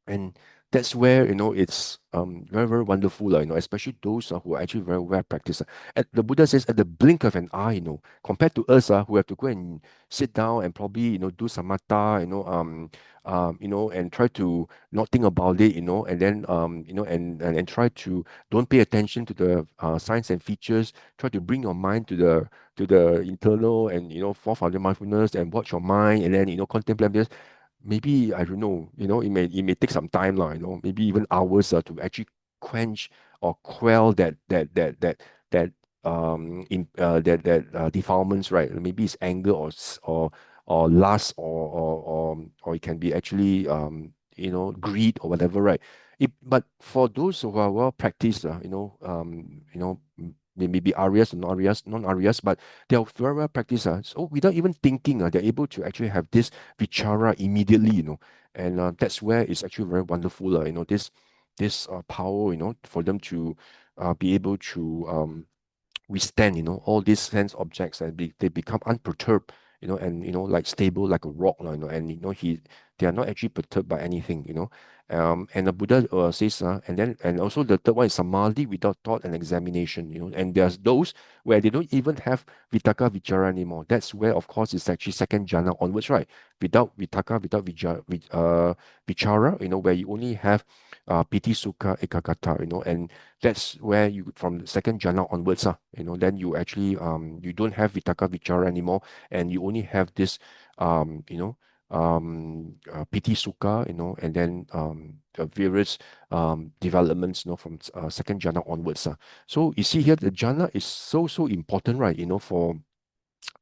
Speaker 1: and that's where it's very very wonderful, especially those who are actually very well practiced. At the Buddha says at the blink of an eye, compared to us who have to go and sit down and probably do samatha, and try to not think about it, and then and try to don't pay attention to the signs and features. Try to bring your mind to the internal and fourth other mindfulness and watch your mind, and then contemplate this. Maybe I don't know, it may take some time, maybe even hours to actually quench or quell that in that defilements, right? Maybe it's anger or lust or it can be actually greed or whatever, right? But for those who are well practiced, they may be Aryas or non-Aryas, but they are very well practiced. So without even thinking, they're able to actually have this vichara immediately, and that's where it's actually very wonderful, this power, for them to be able to withstand, all these sense objects, and they become unperturbed, and like stable like a rock, and they are not actually perturbed by anything, and the Buddha says, and also the third one is samadhi without thought and examination, and there's those where they don't even have vitaka vichara anymore. That's where, of course, it's actually second jhana onwards, right? Without vitaka, without vichara, where you only have piti sukha ekagata, and that's where you from the second jhana onwards, then you actually you don't have vitaka vichara anymore, and you only have this piti sukha, and then the various developments, from second jhana onwards. So you see here the jhana is so important, right? For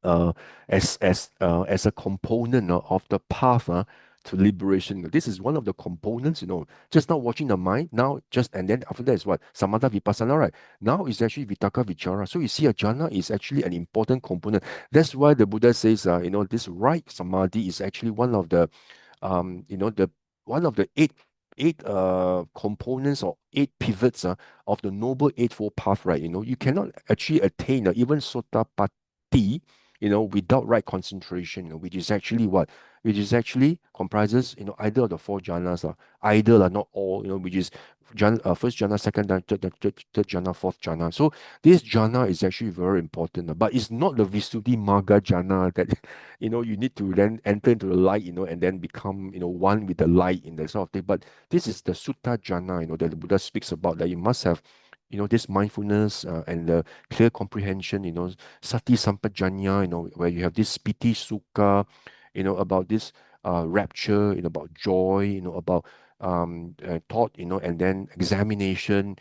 Speaker 1: uh, as a component of the path to liberation. This is one of the components, just not watching the mind. Now, just and then after that is what? Samatha Vipassana, right? Now is actually Vitaka Vichara. So you see, a jhana is actually an important component. That's why the Buddha says, this right samadhi is actually the one of the eight components or eight pivots of the noble eightfold path, right? You cannot actually attain even Sotapatti, without right concentration, which is actually what? Which is actually comprises, either of the four jhanas, either not all, which is first jhana, second jhana, third jhana, fourth jhana. So this jhana is actually very important, but it's not the Visuddhimagga jhana that you need to then enter into the light, and then become, one with the light in that sort of thing. But this is the Sutta jhana, that the Buddha speaks about, that you must have, this mindfulness and the clear comprehension, sati sampajanya, where you have this piti sukha, about this rapture, about joy, about thought, and then examination.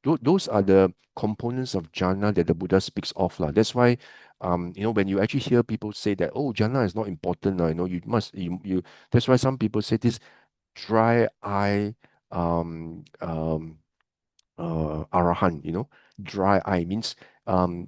Speaker 1: Those are the components of jhana that the Buddha speaks of. That's why, when you actually hear people say that, oh, jhana is not important, you must, that's why some people say this dry eye, arahant, dry eye means,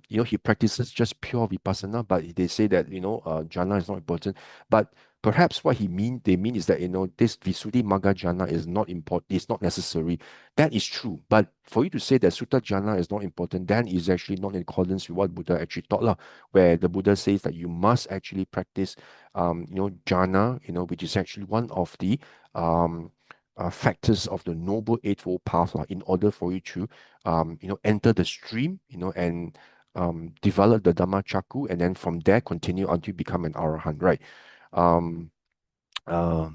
Speaker 1: he practices just pure vipassana, but they say that, jhana is not important. But perhaps what they mean is that, this Visuddhi Magga jhana is not important, it's not necessary. That is true. But for you to say that Sutta jhana is not important, then is actually not in accordance with what Buddha actually taught, where the Buddha says that you must actually practice, jhana, which is actually one of the factors of the noble eightfold path, in order for you to enter the stream, and develop the Dhamma Chakku, and then from there continue until you become an arahant, right? um, uh,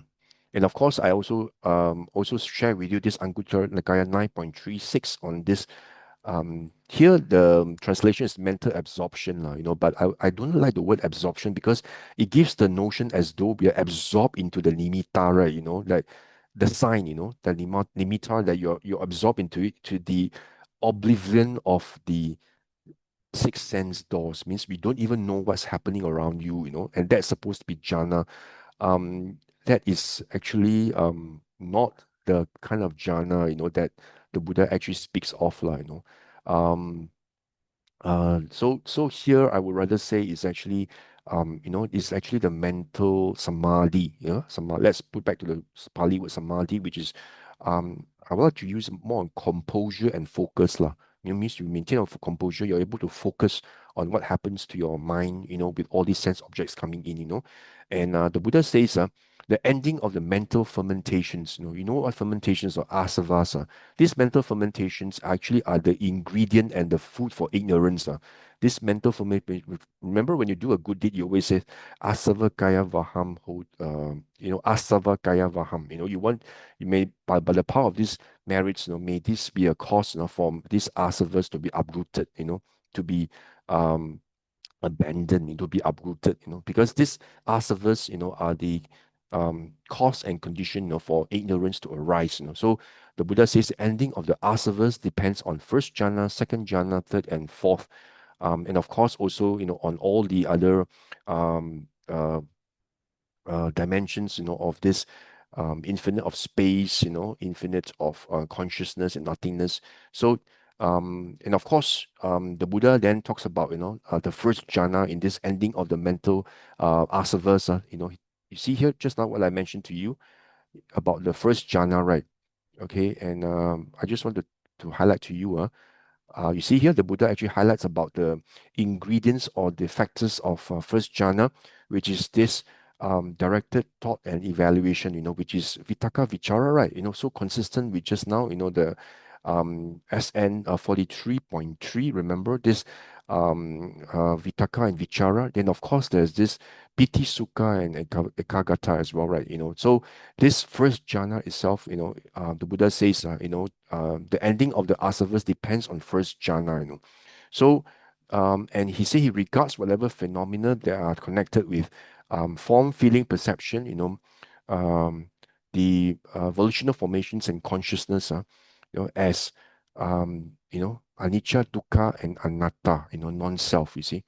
Speaker 1: and of course, I also share with you this Anguttara Nikaya 9.36 on this. Here the translation is mental absorption, but I don't like the word absorption, because it gives the notion as though we are absorbed into the nimitta, right? Like the sign, the nimitta, that you're absorbed into it, to the oblivion of the six sense doors, means we don't even know what's happening around you, and that's supposed to be jhana. That is actually not the kind of jhana, that the Buddha actually speaks of, Um, so here I would rather say it's actually, it's actually the mental samadhi. Let's put back to the Pali word samadhi, which is, I would like to use more on composure and focus, lah. Means you maintain of composure, you're able to focus on what happens to your mind, with all these sense objects coming in, And the Buddha says, the ending of the mental fermentations, you know what fermentations or asavas are. These mental fermentations actually are the ingredient and the food for ignorance. This mental fermentation, remember when you do a good deed, you always say, asava kaya vaham, asava kaya vaham. You may, by the power of this marriage, may this be a cause, for these asavas to be uprooted, to be um, abandoned, to be uprooted, because these asavas, are the cause and condition, for ignorance to arise. So the Buddha says the ending of the asavas depends on first jhana, second jhana, third and fourth, and of course also, on all the other um, uh, dimensions, of this infinite of space, infinite of consciousness and nothingness. So, and of course, the Buddha then talks about, the first jhana in this ending of the mental asavas. You see here just now what I mentioned to you about the first jhana, right? Okay, and I just want to highlight to you, you see here, the Buddha actually highlights about the ingredients or the factors of first jhana, which is this directed thought and evaluation, which is vitaka vichara, right? So consistent with just now, the SN 43.3. Remember this vitaka and vichara. Then of course there's this piti sukha and ekagata as well, right? So this first jhana itself, the Buddha says, the ending of the asavas depends on first jhana, So, and he said he regards whatever phenomena that are connected with form, feeling, perception, um, the volitional formations and consciousness, as, anicca, dukkha, and anatta, non-self, you see.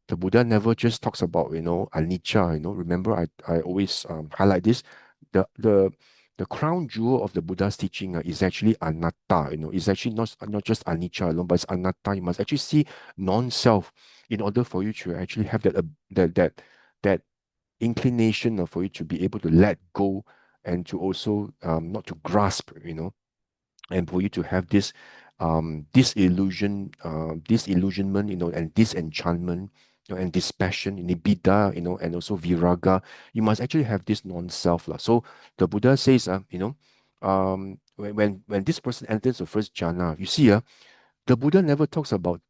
Speaker 1: The Buddha never just talks about, anicca, remember I always highlight this. The crown jewel of the Buddha's teaching is actually anatta, it's actually not just anicca alone, but it's anatta. You must actually see non-self in order for you to actually have that inclination for you to be able to let go and to also not to grasp, and for you to have this disillusion, disillusionment, and disenchantment, and dispassion, nibbida, and also viraga. You must actually have this non-self, lah. So the Buddha says, when this person enters the first jhana, you see, the Buddha never talks about,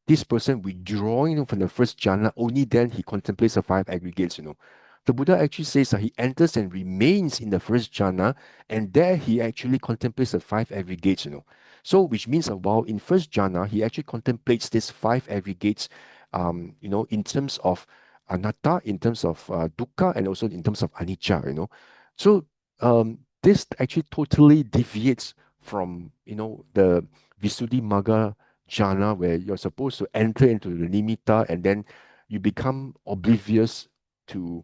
Speaker 1: this person withdrawing, from the first jhana, only then he contemplates the five aggregates, The Buddha actually says that he enters and remains in the first jhana, and there he actually contemplates the five aggregates, So, which means that while in first jhana, he actually contemplates these five aggregates, in terms of anatta, in terms of dukkha, and also in terms of anicca, So, this actually totally deviates from, the Visuddhimagga jhana, where you're supposed to enter into the nimitta and then you become oblivious to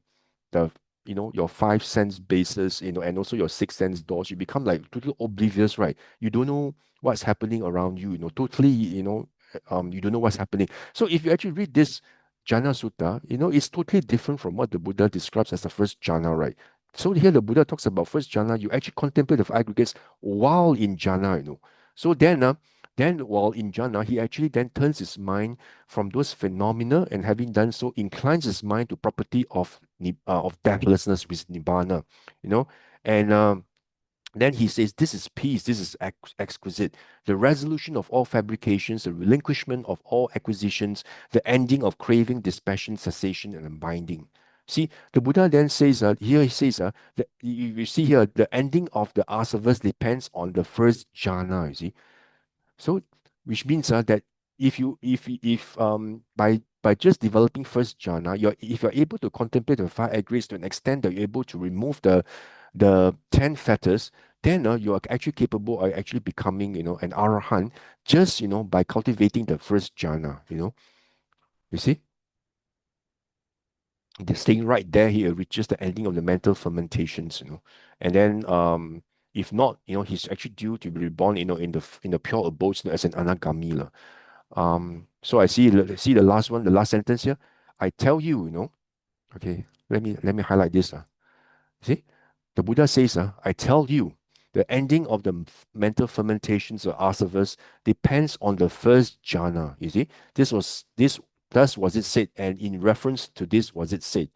Speaker 1: the, your five sense bases, and also your six sense doors. You become like totally oblivious, right? You don't know what's happening around you, totally, you don't know what's happening. So if you actually read this jhana sutta, it's totally different from what the Buddha describes as the first jhana, right? So here the Buddha talks about first jhana, you actually contemplate the aggregates while in jhana, So then while in jhana, he actually then turns his mind from those phenomena, and having done so, inclines his mind to property of deathlessness, which is nibbana, and then he says, this is peace, this is exquisite, the resolution of all fabrications, the relinquishment of all acquisitions, the ending of craving, dispassion, cessation, and unbinding. See, the Buddha then says, here he says, that you see here, the ending of the asavas depends on the first jhana, you see. So, which means that if by just developing first jhana, if you're able to contemplate the five aggregates to an extent that you're able to remove the 10 fetters, then you are actually capable of actually becoming, an arahant, just, by cultivating the first jhana, You see? The staying right there, he reaches the ending of the mental fermentations, And then If not, he's actually due to be reborn, in the pure abodes, as an anagami, lah. So I see the last one, the last sentence here. I tell you, okay, let me highlight this. See, the Buddha says, I tell you, the ending of the mental fermentations or asavas depends on the first jhana. You see, this thus was it said, and in reference to this was it said.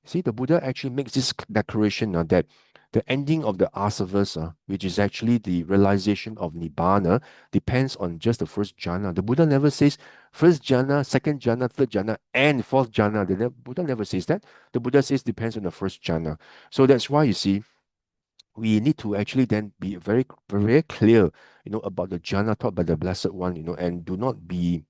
Speaker 1: See, the Buddha actually makes this declaration that the ending of the asavas, which is actually the realization of Nibbana, depends on just the first jhana. The Buddha never says first jhana, second jhana, third jhana, and fourth jhana. The Buddha never says that. The Buddha says depends on the first jhana. So that's why you see we need to actually then be very, very clear, about the jhana taught by the Blessed One, and do not be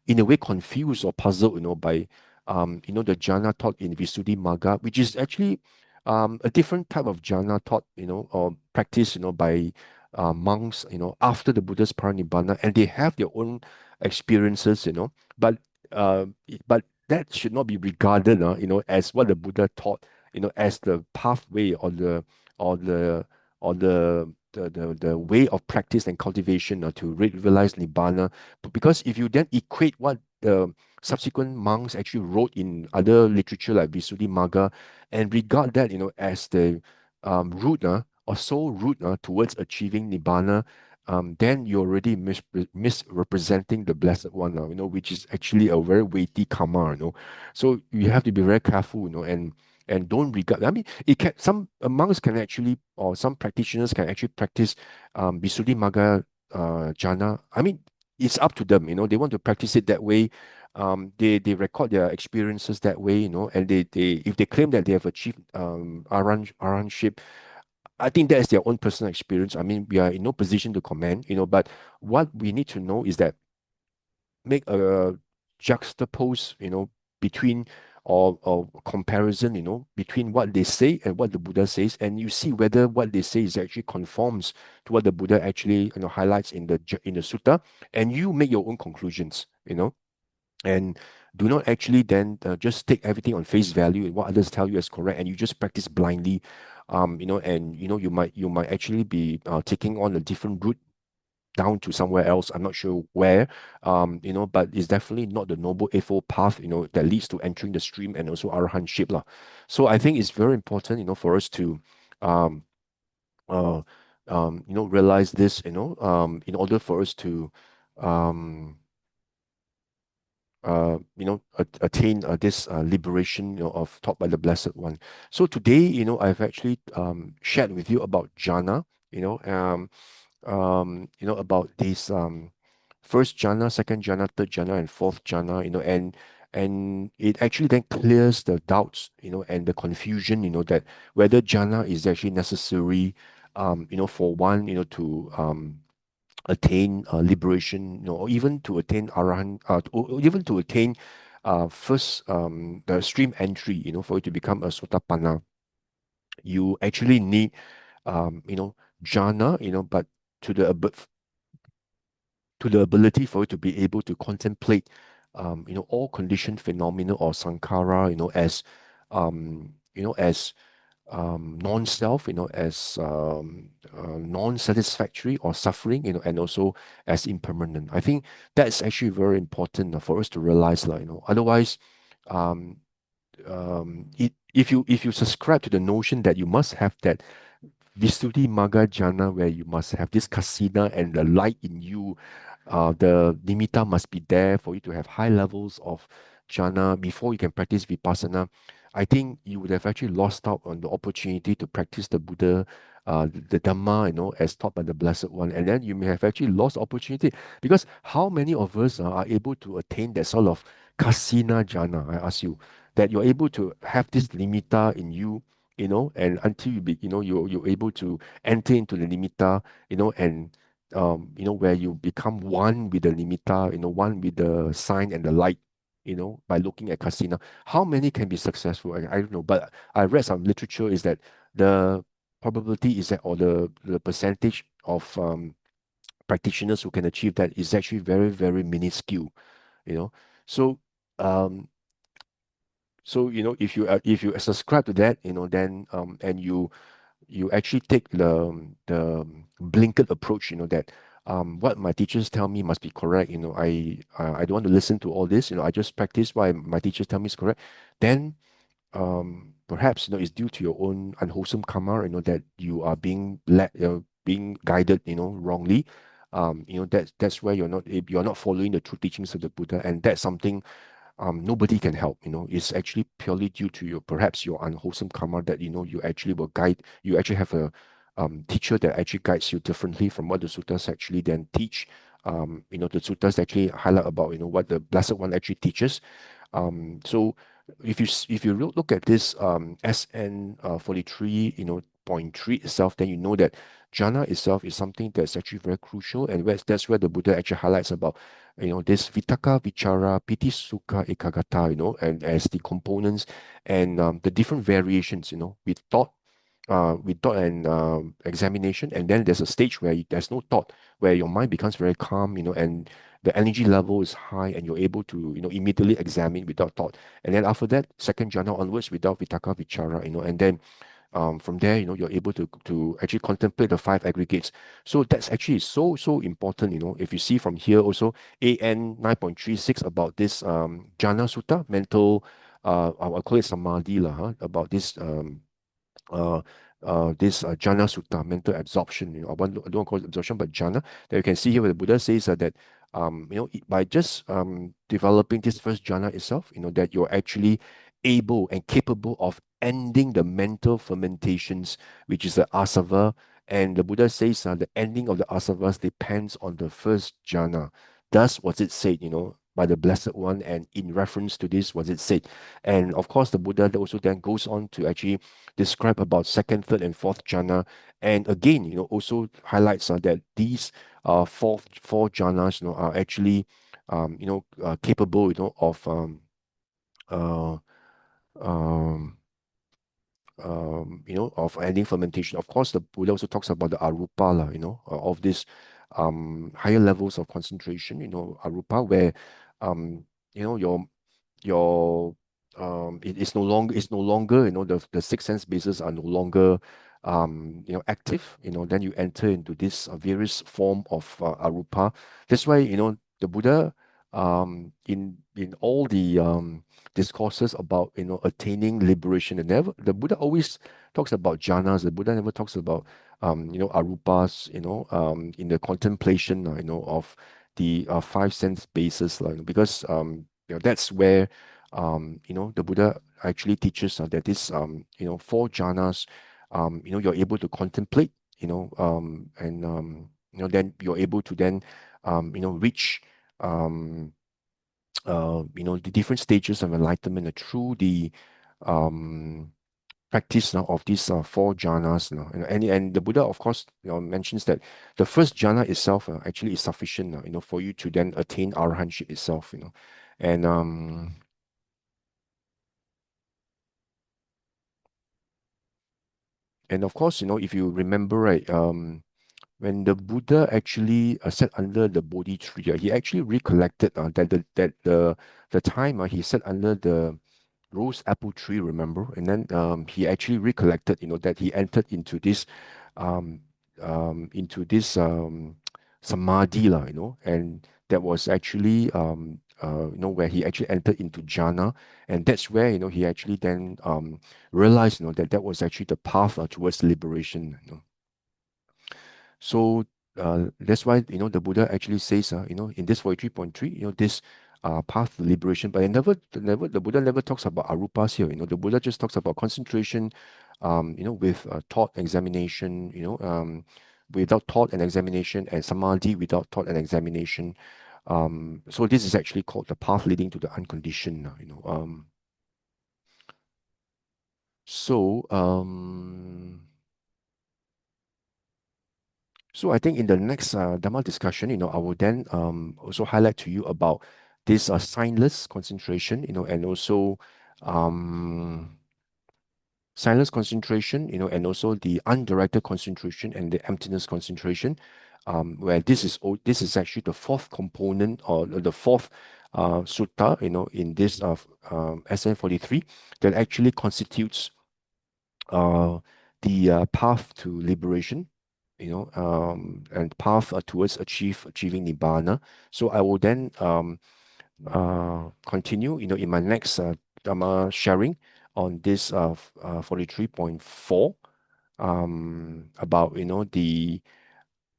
Speaker 1: in a way confused or puzzled, by the jhana taught in Visuddhimagga, which is actually a different type of jhana taught, or practiced, by monks, after the Buddha's parinibbana, and they have their own experiences, but but that should not be regarded, as what the Buddha taught, as the pathway or the the way of practice and cultivation, to realize nibbana. Because if you then equate what the subsequent monks actually wrote in other literature like Visuddhimagga and regard that, as the route, or sole route, towards achieving Nibbana, then you're already misrepresenting the Blessed One, which is actually a very weighty karma, So you have to be very careful, and don't regard. I mean, it can some monks can actually, or some practitioners can actually practice Visuddhimagga jhana. I mean, it's up to them, they want to practice it that way. They record their experiences that way, and they if they claim that they have achieved arahantship, I think that is their own personal experience. I mean, we are in no position to comment, but what we need to know is that make a juxtapose, between, or comparison, between what they say and what the Buddha says, and you see whether what they say is actually conforms to what the Buddha actually, highlights in the sutta, and you make your own conclusions, and do not actually then just take everything on face value and what others tell you as correct, and you just practice blindly, and you might actually be taking on a different route down to somewhere else. I'm not sure where, but it's definitely not the noble eightfold path, that leads to entering the stream and also arahantship, lah. So I think it's very important, for us to, um, uh, realize this, in order for us to, um, attain this liberation, of taught by the Blessed One. So today, I've actually shared with you about jhana, about these first jhana, second jhana, third jhana, and fourth jhana, and it actually then clears the doubts, and the confusion, that whether jhana is actually necessary, for one, to attain liberation, or even to attain arahant, or even to attain first the stream entry, for you to become a sotapanna, you actually need jhana, but to the to the ability for you to be able to contemplate, all conditioned phenomena or sankhara, as non-self, as non-satisfactory or suffering, and also as impermanent. I think that's actually very important for us to realize, like, otherwise, um, if you subscribe to the notion that you must have that Visuddhimagga jhana, where you must have this kasina and the light in you, the nimitta must be there for you to have high levels of jhana before you can practice vipassana. I think you would have actually lost out on the opportunity to practice the Buddha, the Dhamma, as taught by the Blessed One. And then you may have actually lost opportunity, because how many of us are able to attain that sort of kasina jhana? I ask you, that you're able to have this nimitta in you, and until you're able to enter into the nimitta, and where you become one with the nimitta, one with the sign and the light, by looking at kasina. How many can be successful? I don't know, but I read some literature is that the probability is that, or the percentage of practitioners who can achieve that is actually very, very minuscule, you know. So um if you subscribe to that, then and you you actually take the blanket approach, that what my teachers tell me must be correct. I don't want to listen to all this. I just practice what my teachers tell me is correct. Then perhaps it's due to your own unwholesome karma, that you are being led, being guided, wrongly. That's where you're not following the true teachings of the Buddha, and that's something nobody can help. It's actually purely due to perhaps your unwholesome karma, that you actually will guide. You actually have a teacher that actually guides you differently from what the suttas actually then teach. The suttas actually highlight about what the Blessed One actually teaches. So if you look at this SN 43 point 3 itself, then you know that jhana itself is something that's actually very crucial, and that's where the Buddha actually highlights about this vitaka, vichara, piti, sukha, ekagata, and as the components and the different variations. We thought and examination, and then there's a stage where there's no thought, where your mind becomes very calm, and the energy level is high, and you're able to immediately examine without thought. And then after that, second jhana onwards, without vitaka, vichara, and then from there, you're able to actually contemplate the five aggregates. So that's actually so important. If you see from here also, AN 9.36 about this jhana sutta, mental, I'll call it samadhi lah, about this jhana sutta, mental absorption. I don't call it absorption, but jhana. That you can see here where the Buddha says that by just developing this first jhana itself, that you're actually able and capable of ending the mental fermentations, which is the asava. And the Buddha says the ending of the asavas depends on the first jhana. Thus was it said, by the Blessed One, and in reference to this was it said. And of course, the Buddha also then goes on to actually describe about second, third, and fourth jhana. And again, also highlights that these four jhanas, are actually, capable, of uh, um, of ending fermentation. Of course, the Buddha also talks about the arupa, of this higher levels of concentration, arupa, where um, your it's no longer, the six sense bases are no longer active. Then you enter into this various form of arupa. That's why the Buddha, in all the discourses about attaining liberation, and never the Buddha always talks about jhanas. The Buddha never talks about arupas, in the contemplation of the five sense bases, because that's where the Buddha actually teaches that this four jhanas, you're able to contemplate, and then you're able to then reach the different stages of enlightenment through the um, practice now of these four jhanas now. And the Buddha, of course, mentions that the first jhana itself actually is sufficient for you to then attain arahantship itself. And of course, if you remember, right, when the Buddha actually sat under the Bodhi tree, he actually recollected that the time he sat under the rose apple tree, remember? And then he actually recollected, that he entered um, into this samadhi, and that was actually where he actually entered into jhana, and that's where he actually then realized that was actually the path towards liberation. So that's why the Buddha actually says in this 43.3, this path to liberation. But the Buddha never talks about arupas here. The Buddha just talks about concentration, with thought examination, without thought and examination, and samadhi without thought and examination. So this is actually called the path leading to the unconditioned. So So I think in the next Dhamma discussion, I will then also highlight to you about this signless concentration, and also um, silence concentration, and also the undirected concentration and the emptiness concentration, where this is actually the fourth component, or the fourth sutta, in this SN 43, that actually constitutes uh, the path to liberation, and path towards achieving Nibbana. So I will then continue, in my next Dhamma sharing on this 43.4, about, the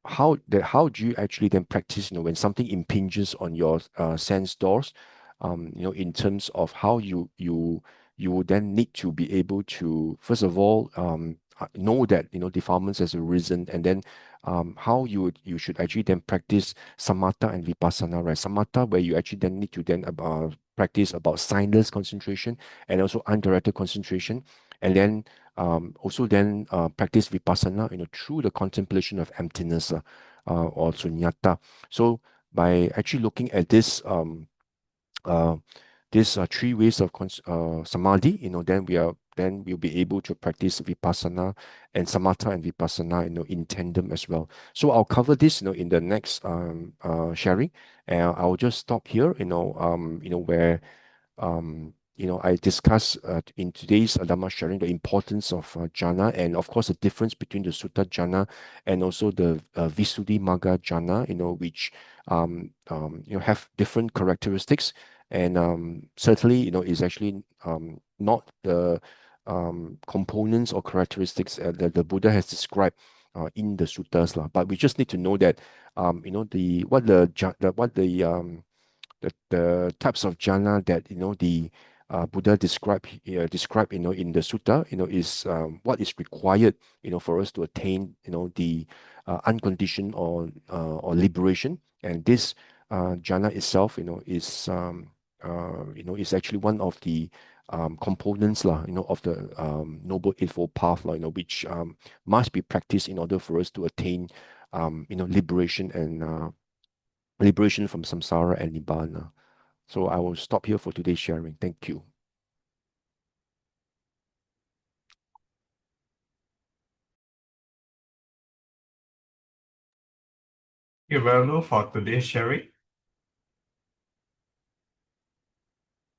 Speaker 1: how do you actually then practice, when something impinges on your sense doors, in terms of how you would then need to be able to, first of all, know that, defilements has arisen, and then how you should actually then practice samatha and vipassana, right? Samatha, where you actually then need to then practice about signless concentration and also undirected concentration, and then also then practice vipassana, through the contemplation of emptiness, or sunyata. So by actually looking at uh, these three ways of samadhi, then we'll be able to practice vipassana and samatha and vipassana, in tandem as well. So I'll cover this, in the next sharing, and I'll just stop here, where I discuss in today's Dhamma sharing the importance of jhana, and of course the difference between the Sutta jhana and also the Visuddhimagga jhana, which have different characteristics, and certainly, is actually not the components or characteristics that the Buddha has described in the suttas, lah. But we just need to know that the what the types of jhana that the Buddha describe in the sutta, is what is required, for us to attain, the unconditioned or liberation. And this jhana itself, is actually one of the components, lah, of the Noble Eightfold Path, lah, which must be practiced in order for us to attain liberation and liberation from samsara and nibbana. So I will stop here for today's sharing. Thank you.
Speaker 2: Thank you, Loo, for today's sharing.